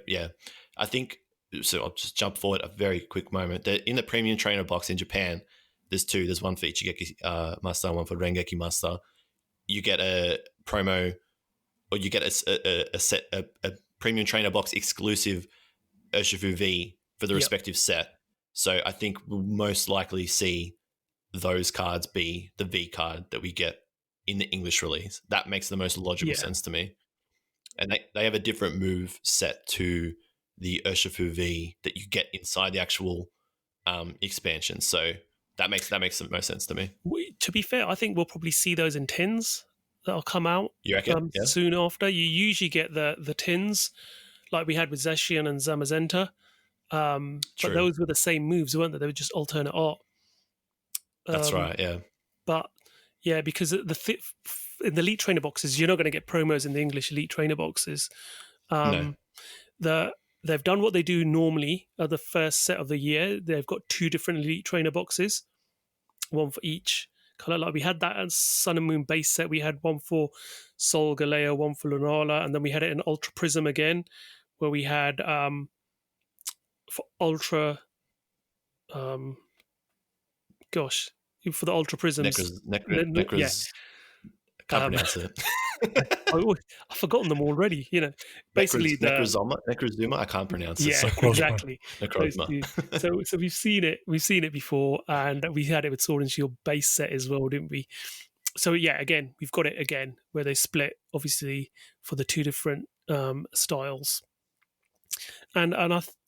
I think, so I'll just jump forward a very quick moment. In the premium trainer box in Japan, there's 2. There's one for Ichigeki Master and one for Rengeki Master. You get a promo, or you get a premium trainer box exclusive Urshifu V for the respective set. So I think we'll most likely see those cards be the V card that we get in the English release. That makes the most logical sense to me. And they have a different move set to the Urshifu V that you get inside the actual expansion. So that makes the most sense to me. To be fair, I think we'll probably see those in tins that'll come out soon after. You usually get the tins like we had with Zacian and Zamazenta. But those were the same moves, weren't they? They were just alternate art. That's right, yeah. But because in the Elite Trainer boxes, you're not going to get promos in the English Elite Trainer boxes. No. They've done what they do normally at the first set of the year. They've got 2 different Elite Trainer boxes, one for each color. Like we had that as Sun and Moon base set. We had one for Sol Galeo, one for Lunala, and then we had it in Ultra Prism again, where we had for Ultra. For the Ultra Prisms. Necros. I can't pronounce it. I've forgotten them already. Basically Necrozuma. I can't pronounce it. Yeah, exactly. So we've seen it. We've seen it before, and we had it with Sword and Shield base set as well, didn't we? So again, we've got it again where they split, obviously, for the 2 different styles. And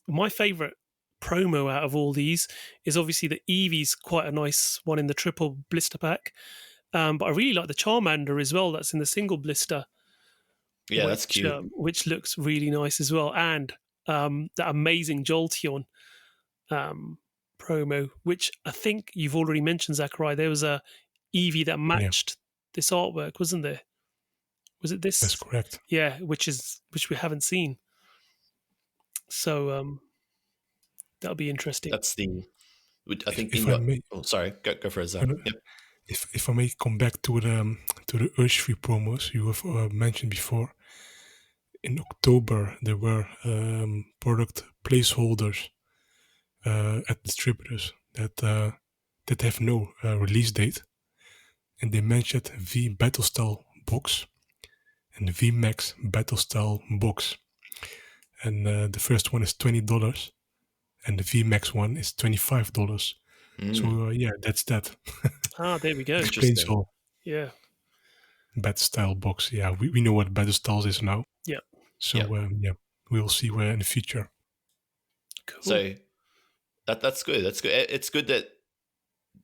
my favorite promo out of all these is obviously the Eevee's quite a nice one in the triple blister pack. But I really like the Charmander as well. That's in the single blister. Yeah, that's cute. Which looks really nice as well. And that amazing Jolteon promo, which I think you've already mentioned, Zakariya. There was a Eevee that matched this artwork, wasn't there? Was it this? That's correct. Yeah, which we haven't seen. So that'll be interesting. That's the. I think. Sorry, go for it, Zach. Yep. If I may come back to the Urshifu promos you have mentioned before. In October, there were product placeholders at distributors that have no release date, and they mentioned V Battle Style box and V Max Battle Style box, and the first one is $20, and the V Max one is $25. So that's that. There we go. Explains all. Yeah. Battle Style box. Yeah, we know what Battle Styles is now. Yeah. So we'll see where in the future. Cool. So that's good. That's good. It's good that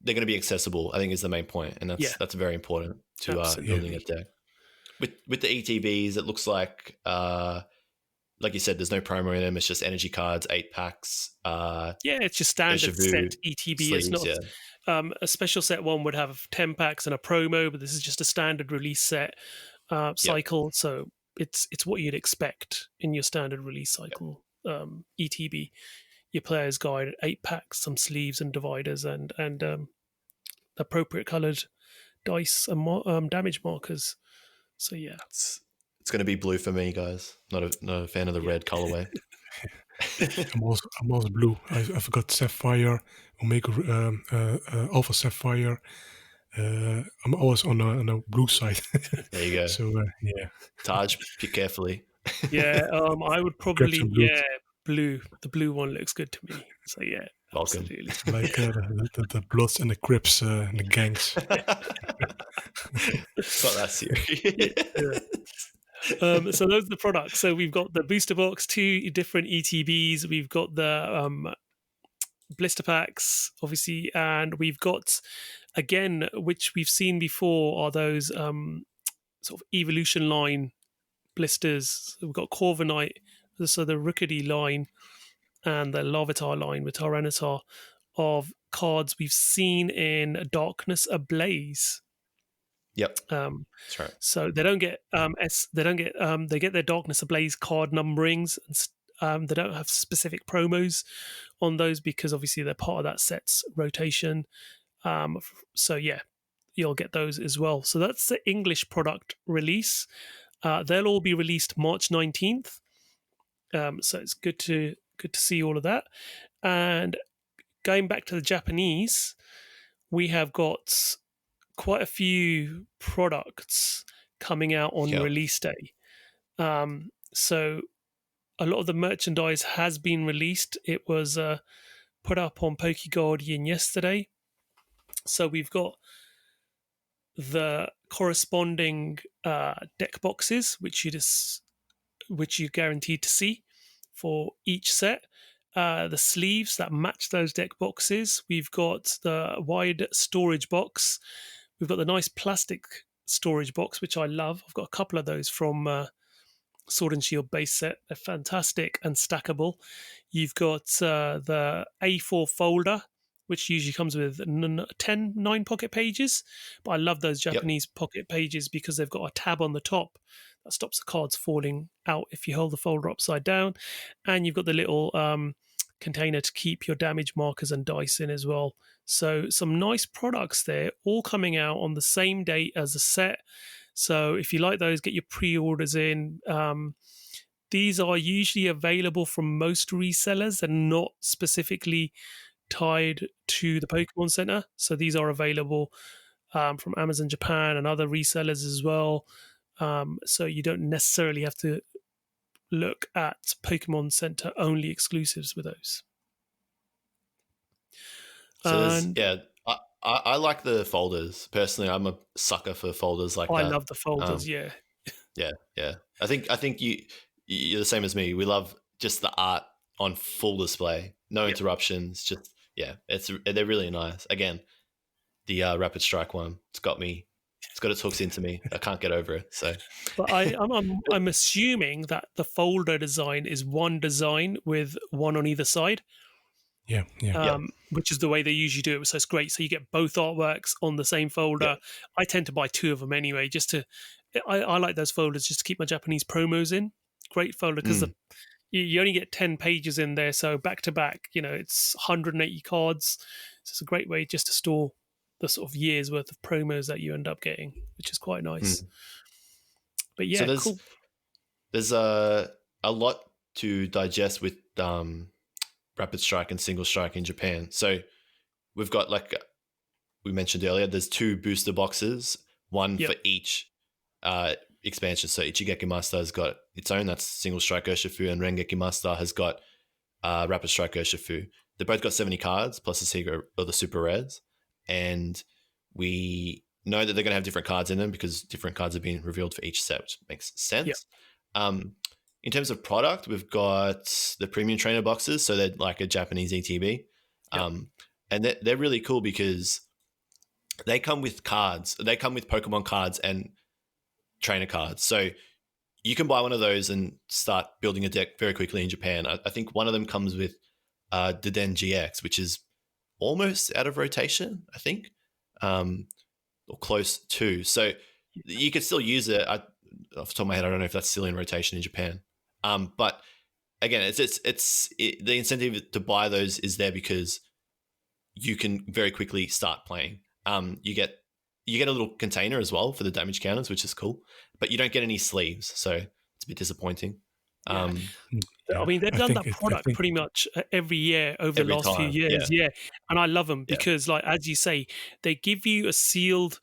they're going to be accessible, I think, is the main point, and that's very important to building a deck. With the ETBs, it looks like you said, there's no promo in them. It's just energy cards, 8 packs. It's just standard set ETB. Sleeves, it's not a special set one would have 10 packs and a promo, but this is just a standard release set cycle. So it's what you'd expect in your standard release cycle. ETB, your player's guide, 8 packs, some sleeves and dividers, and appropriate coloured dice and damage markers. So it's going to be blue for me, guys. Not a fan of the red colorway. I'm also blue. I've got Sapphire, Omega, Alpha Sapphire. I'm always on a blue side. There you go. So Taj, pick carefully. I would probably blue. The blue one looks good to me. So welcome. Absolutely. Like the Bloods and the Crips and the gangs. It's not that serious. So those are the products. So we've got the booster box, 2 different ETBs. We've got the blister packs, obviously, and we've got, again, which we've seen before, are those sort of evolution line blisters. We've got Corviknight, so the Rookity line, and the Larvitar line with Tyranitar of cards we've seen in Darkness Ablaze. Yep, that's right. So they don't get they get their Darkness Ablaze card numberings, and they don't have specific promos on those because obviously they're part of that set's rotation. So you'll get those as well. So that's the English product release. They'll all be released March 19th. So it's good to see all of that. And going back to the Japanese, we have got quite a few products coming out on release day. So a lot of the merchandise has been released. It was put up on PokeGuardian yesterday. So we've got the corresponding deck boxes, which you're guaranteed to see for each set. The sleeves that match those deck boxes. We've got the wide storage box. We've got the nice plastic storage box, which I love. I've got a couple of those from Sword and Shield base set. They're fantastic and stackable. You've got the A4 folder, which usually comes with 9 pocket pages. But I love those Japanese pocket pages because they've got a tab on the top that stops the cards falling out if you hold the folder upside down. And you've got the little container to keep your damage markers and dice in as well. So some nice products there, all coming out on the same date as the set. So if you like those, get your pre-orders in. These are usually available from most resellers. They're not specifically tied to the Pokemon Center. So these are available from Amazon Japan and other resellers as well. So you don't necessarily have to look at Pokemon Center only exclusives with those. So I like the folders. Personally, I'm a sucker for folders like that. I love the folders, Yeah. I think you're the same as me. We love just the art on full display, no interruptions. Just they're really nice. Again, the Rapid Strike one, it's got its hooks into me. I can't get over it. So, but I'm assuming that the folder design is one design with one on either side. Yeah. Which is the way they usually do it. So it's great. So you get both artworks on the same folder. Yep. I tend to buy two of them anyway, I like those folders just to keep my Japanese promos in. Great folder because you only get 10 pages in there. So back to back, it's 180 cards. So it's a great way just to store the sort of year's worth of promos that you end up getting, which is quite nice. But yeah, so cool. There's a lot to digest with Rapid Strike and Single Strike in Japan. So we've got, like we mentioned earlier, there's 2 booster boxes, one for each expansion. So Ichigeki Master has got its own, that's Single Strike Urshifu, and Rengeki Master has got Rapid Strike Urshifu. They both got 70 cards plus the secret or the super rares, and we know that they're going to have different cards in them because different cards are being revealed for each set, which makes sense. In terms of product, we've got the premium trainer boxes, so they're like a Japanese ETB. And they're really cool because they come with cards. They come with Pokemon cards and trainer cards. So you can buy one of those and start building a deck very quickly in Japan. I think one of them comes with Deden GX, which is almost out of rotation, I think, or close to. So you could still use it. Off the top of my head, I don't know if that's still in rotation in Japan. But again, the incentive to buy those is there because you can very quickly start playing. You get a little container as well for the damage counters, which is cool, but you don't get any sleeves, so it's a bit disappointing. I mean, they've done that product pretty much every year over the last few years. Yeah. And I love them because, like, as you say, they give you a sealed...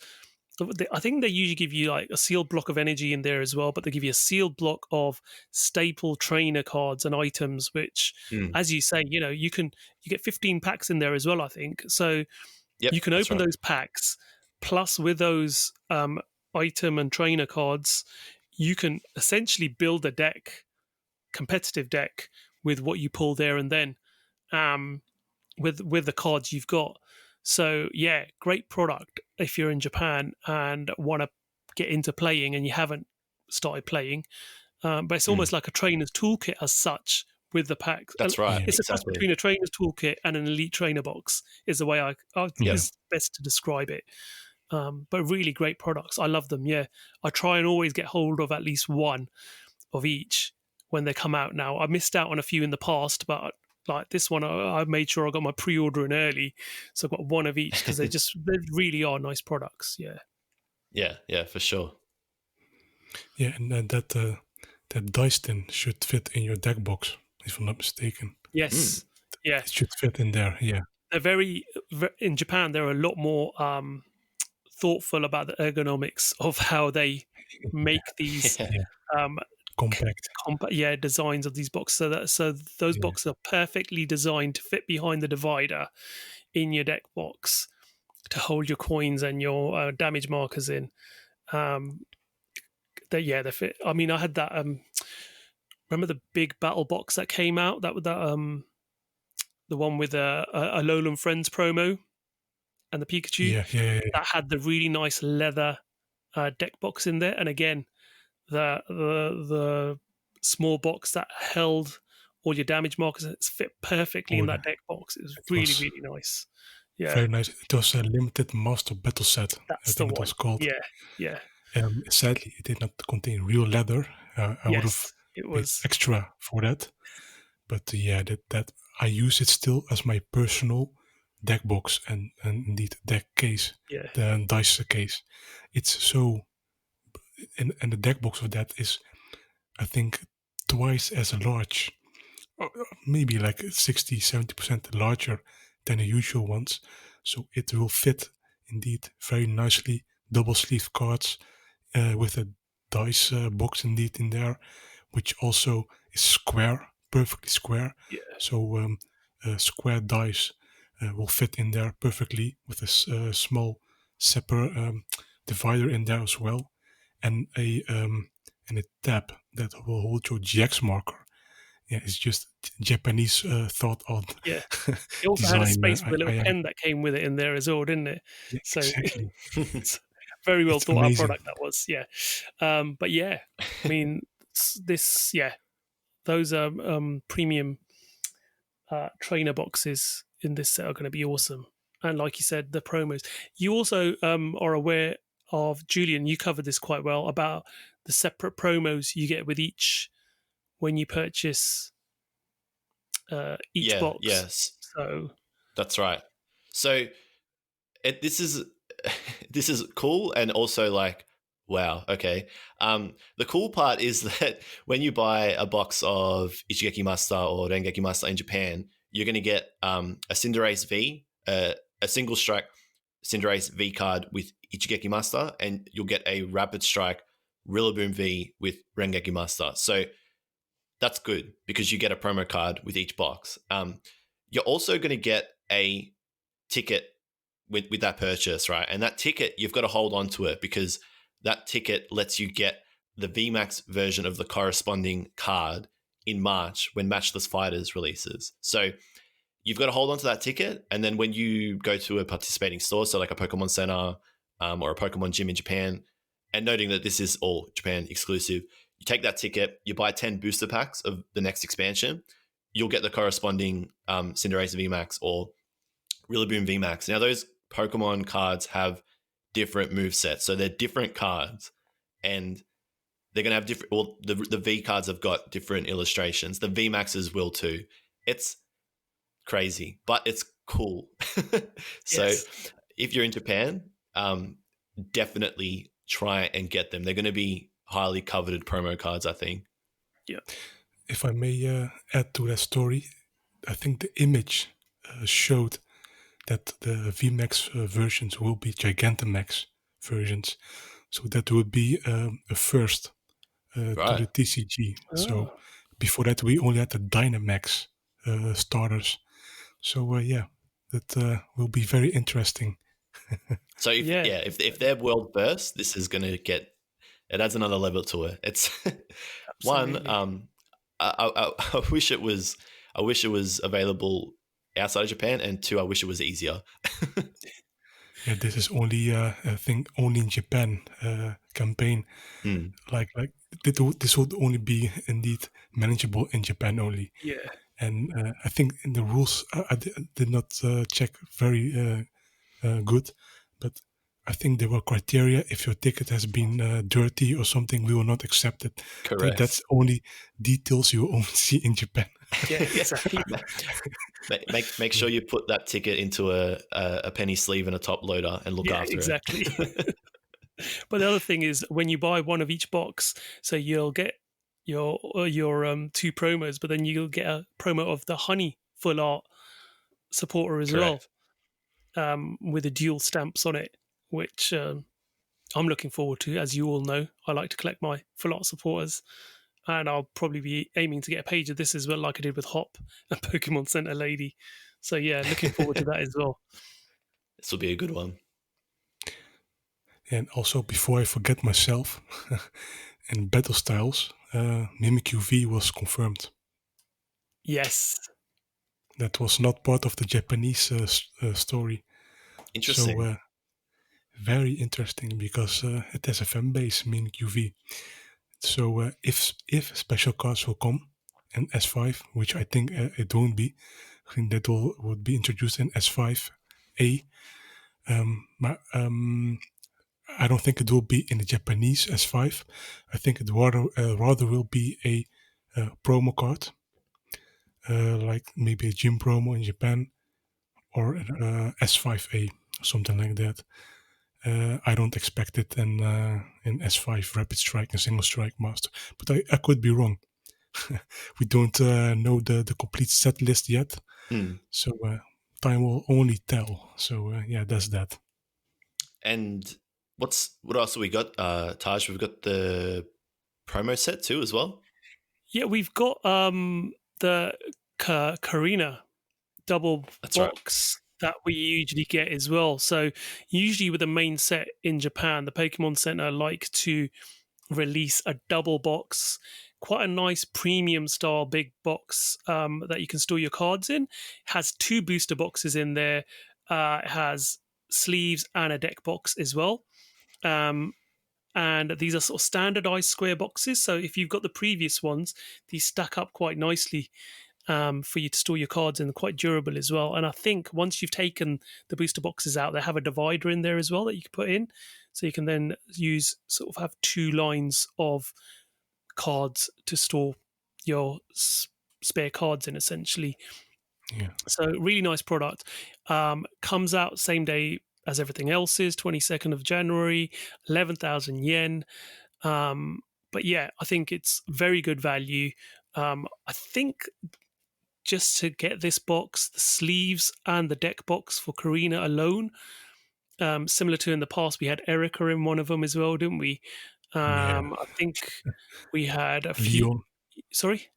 I think they usually give you like a sealed block of energy in there as well, but they give you a sealed block of staple trainer cards and items, which, as you say, you get 15 packs in there as well, I think. So you can open those packs, plus with those item and trainer cards, you can essentially build a deck, competitive deck, with what you pull there and then, with the cards you've got. So yeah, great product if you're in Japan and want to get into playing and you haven't started playing. But it's almost like a trainer's toolkit as such with the packs. That's right. It's a cross between a trainer's toolkit and an elite trainer box is the way I think is best to describe it. But really great products. I love them. Yeah, I try and always get hold of at least one of each when they come out now. I missed out on a few in the past, but like this one, I made sure I got my pre-order in early, so I've got one of each because they really are nice products. Yeah, for sure. Yeah, and that dice tin should fit in your deck box, if I'm not mistaken. Yes, yeah, it should fit in there. Yeah, they're in Japan. They're a lot more thoughtful about the ergonomics of how they make these. Compact designs of these boxes, so those boxes are perfectly designed to fit behind the divider in your deck box to hold your coins and your damage markers in. They fit. I mean, I had that. Remember the big battle box that came out? The one with a Alolan Friends promo and the Pikachu. Yeah. That had the really nice leather deck box in there, and again, the small box that held all your damage markers, it's fit perfectly in that deck box. It was really nice. Yeah, very nice. It was a limited master battle set. That's I think the one. It was called. Yeah. Sadly, it did not contain real leather. I would have paid extra for that. But that I use it still as my personal deck box and indeed deck case, the dice case. It's so. And the deck box of that is, I think, twice as large, maybe like 60-70% larger than the usual ones. So it will fit indeed very nicely. Double sleeve cards with a dice box indeed in there, which also is square, perfectly square. Yeah. So square dice will fit in there perfectly with a small separate divider in there as well. And a tab that will hold your GX marker yeah, it's just Japanese thought on Yeah. It also had a design. space for the little I am, pen that came with it in there as well, didn't it? yeah, So exactly. it's very well It's thought out amazing. product that was. Yeah. But yeah, I mean, those premium trainer boxes in this set are going to be awesome. And like you said, the promos. You also are aware of, Julian, you covered this quite well, about the separate promos you get with each when you purchase each box. Yes, So that's right. So this is this is cool, and also like, wow, okay. The cool part is that when you buy a box of Ichigeki Master or Rengeki Master in Japan, you're going to get a Cinderace V, a single strike Cinderace V card with Ichigeki Master, and you'll get a Rapid Strike Rillaboom V with Rengeki Master. So that's good because you get a promo card with each box. You're also going to get a ticket with that purchase, right? And that ticket, you've got to hold on to it because that ticket lets you get the VMAX version of the corresponding card in March when Matchless Fighters releases. So you've got to hold on to that ticket, and then when you go to a participating store, so like a Pokemon Center or a Pokemon Gym in Japan, and noting that this is all Japan exclusive, you take that ticket, you buy 10 booster packs of the next expansion, you'll get the corresponding Cinderace VMAX or Rillaboom VMAX. Now, those Pokemon cards have different move sets, so they're different cards, and they're going to have different. Well, the V cards have got different illustrations. The VMAXs will too. It's crazy, but it's cool. So, yes. if you're in Japan, definitely try and get them. They're going to be highly coveted promo cards, I think. Yeah. If I may add to that story, I think the image showed that the VMAX versions will be Gigantamax versions. So that would be a first to Right. the TCG. So Oh. before that, we only had the Dynamax starters. So yeah, that will be very interesting. So if they're world first, this is going to get, it adds another level to it. It's one. Absolutely. I wish it was. I wish it was available outside of Japan, and two, I wish it was easier. Yeah, this is only I think only in Japan campaign. Hmm. Like this would only be indeed manageable in Japan only. Yeah. And I think in the rules I did not check very good, but I think there were criteria. If your ticket has been dirty or something, we will not accept it. Correct. That's only details you only see in Japan. Yeah, exactly. Make sure you put that ticket into a penny sleeve and a top loader and look Yeah, after exactly. it. But the other thing is, when you buy one of each box, so you'll get your two promos, but then you'll get a promo of the Honey full art supporter as Correct. well, with the dual stamps on it, which I'm looking forward to. As you all know, I like to collect my full art supporters, and I'll probably be aiming to get a page of this as well, like I did with Hop and Pokemon Center Lady. So yeah, looking forward to that as well. This will be a good one. And also, before I forget myself, in battle styles, Mimikyu V was confirmed. Yes. That was not part of the Japanese story. Interesting. So very interesting because it has a fan base, Mimikyu V. So if special cards will come in S5, which I think it won't be, I think that would be introduced in S5a. I don't think it will be in the Japanese S5. I think it rather will be a promo card, like maybe a gym promo in Japan or S5a, something like that. I don't expect it in S5 Rapid Strike and Single Strike Master, but I could be wrong. We don't know the complete set list yet, so time will only tell. So yeah, that's that. And what else have we got, Taj? We've got the promo set too as well. Yeah, we've got the Karina double That's box that we usually get as well. So usually with the main set in Japan, the Pokemon Center like to release a double box quite a nice premium style big box that you can store your cards in. It has 2 booster boxes in there. It has sleeves and a deck box as well. And these are sort of standardized square boxes. So if you've got the previous ones, these stack up quite nicely for you to store your cards in. They're quite durable as well. And I think once you've taken the booster boxes out, they have a divider in there as well that you can put in. So you can then have 2 lines of cards to store your spare cards in, essentially. Yeah. So really nice product. Comes out same day as everything else is, 22nd of January, 11,000 yen. But yeah, I think it's very good value. I think just to get this box, the sleeves and the deck box for Karina alone, similar to in the past, we had Erica in one of them as well, didn't we? I think we had a few. Leon. Sorry?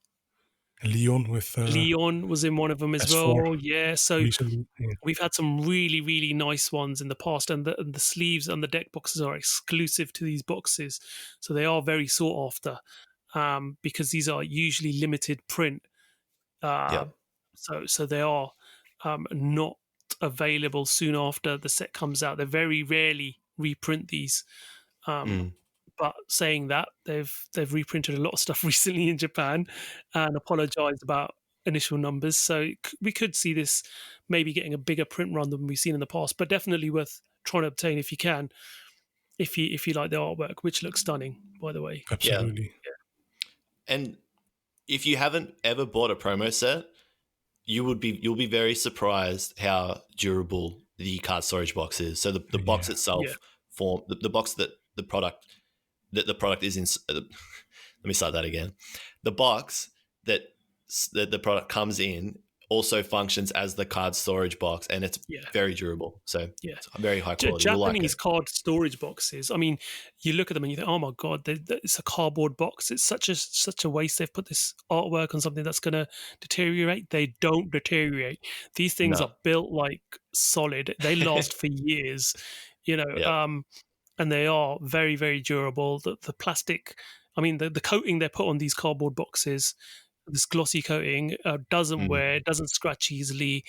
Leon with Leon was in one of them as S4 well. Yeah, so recently. Yeah. we've had some really, really nice ones in the past, and the sleeves and the deck boxes are exclusive to these boxes, so they are very sought after because these are usually limited print. So they are not available soon after the set comes out. They very rarely reprint these. But saying that, they've reprinted a lot of stuff recently in Japan and apologized about initial numbers. So we could see this maybe getting a bigger print run than we've seen in the past, but definitely worth trying to obtain if you can, if you like the artwork, which looks stunning, by the way. Absolutely. Yeah. And if you haven't ever bought a promo set, you'll be very surprised how durable the card storage box is. So the box itself the box that the product is in. Let me start that again. The box that the product comes in also functions as the card storage box, and it's very durable. So it's very high quality. Japanese card storage boxes. I mean, you look at them and you think, oh my god, it's a cardboard box. It's such a waste. They've put this artwork on something that's going to deteriorate. They don't deteriorate. These things are built like solid. They last for years. And they are very, very durable. The plastic, I mean, the coating they put on these cardboard boxes, this glossy coating, doesn't wear, doesn't scratch easily.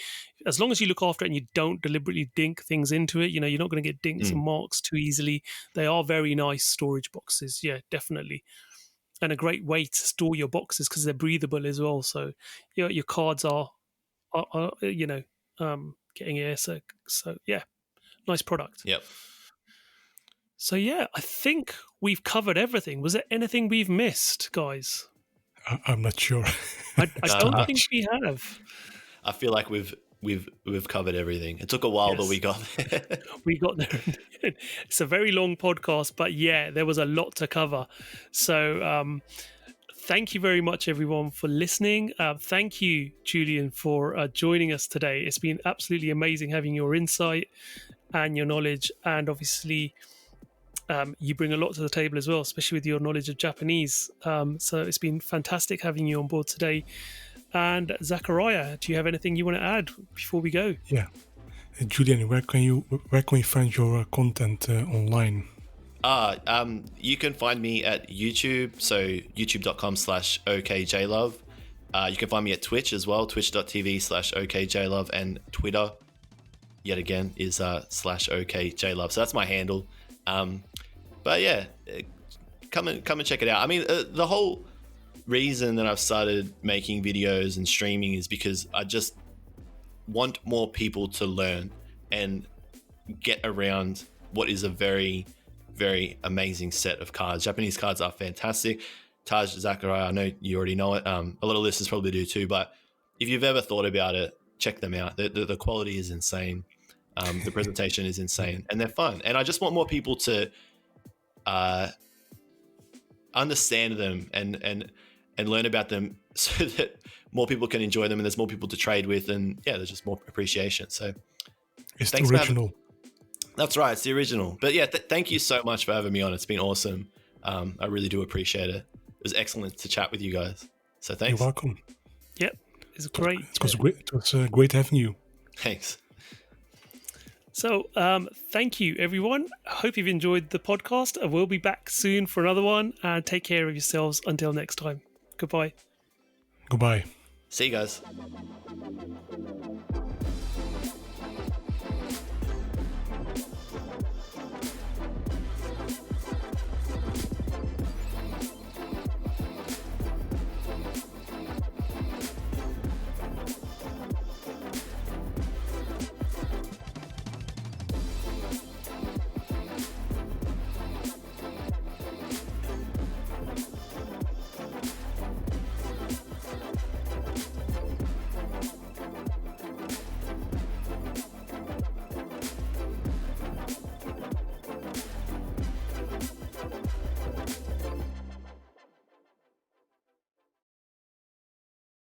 As long as you look after it and you don't deliberately dink things into it, you're not going to get dinks and marks too easily. They are very nice storage boxes, definitely. And a great way to store your boxes because they're breathable as well. So your cards are getting air. So yeah, nice product. Yep. So yeah, I think we've covered everything. Was there anything we've missed, guys? I'm not sure. I don't think we have. I feel like we've covered everything. It took a while, but we got there. We got there. It's a very long podcast, but there was a lot to cover. So thank you very much, everyone, for listening. Thank you, Julian, for joining us today. It's been absolutely amazing having your insight and your knowledge, and obviously you bring a lot to the table as well, especially with your knowledge of Japanese. So it's been fantastic having you on board today. And Zakariya, do you have anything you want to add before we go? Yeah, Julian, where can we find your content online? You can find me at YouTube, so youtube.com/okJLUV. You can find me at Twitch as well, twitch.tv/okJLUV, and Twitter, yet again, is /okJLUV. So that's my handle. But yeah, come and check it out. I mean, the whole reason that I've started making videos and streaming is because I just want more people to learn and get around what is a very, very amazing set of cards. Japanese cards are fantastic. Taj, Zakariya, I know you already know it. A lot of listeners probably do too, but if you've ever thought about it, check them out. The quality is insane. The presentation is insane, and they're fun. And I just want more people to understand them and learn about them so that more people can enjoy them and there's more people to trade with, and there's just more appreciation. So it's the original. That's right, it's the original. But thank you so much for having me on. It's been awesome. I really do appreciate it. It was excellent to chat with you guys. So thanks. You're welcome. Yep, it's great. It was great having you. Thanks. So, thank you, everyone. I hope you've enjoyed the podcast. I will be back soon for another one. And take care of yourselves until next time. Goodbye. Goodbye. See you guys.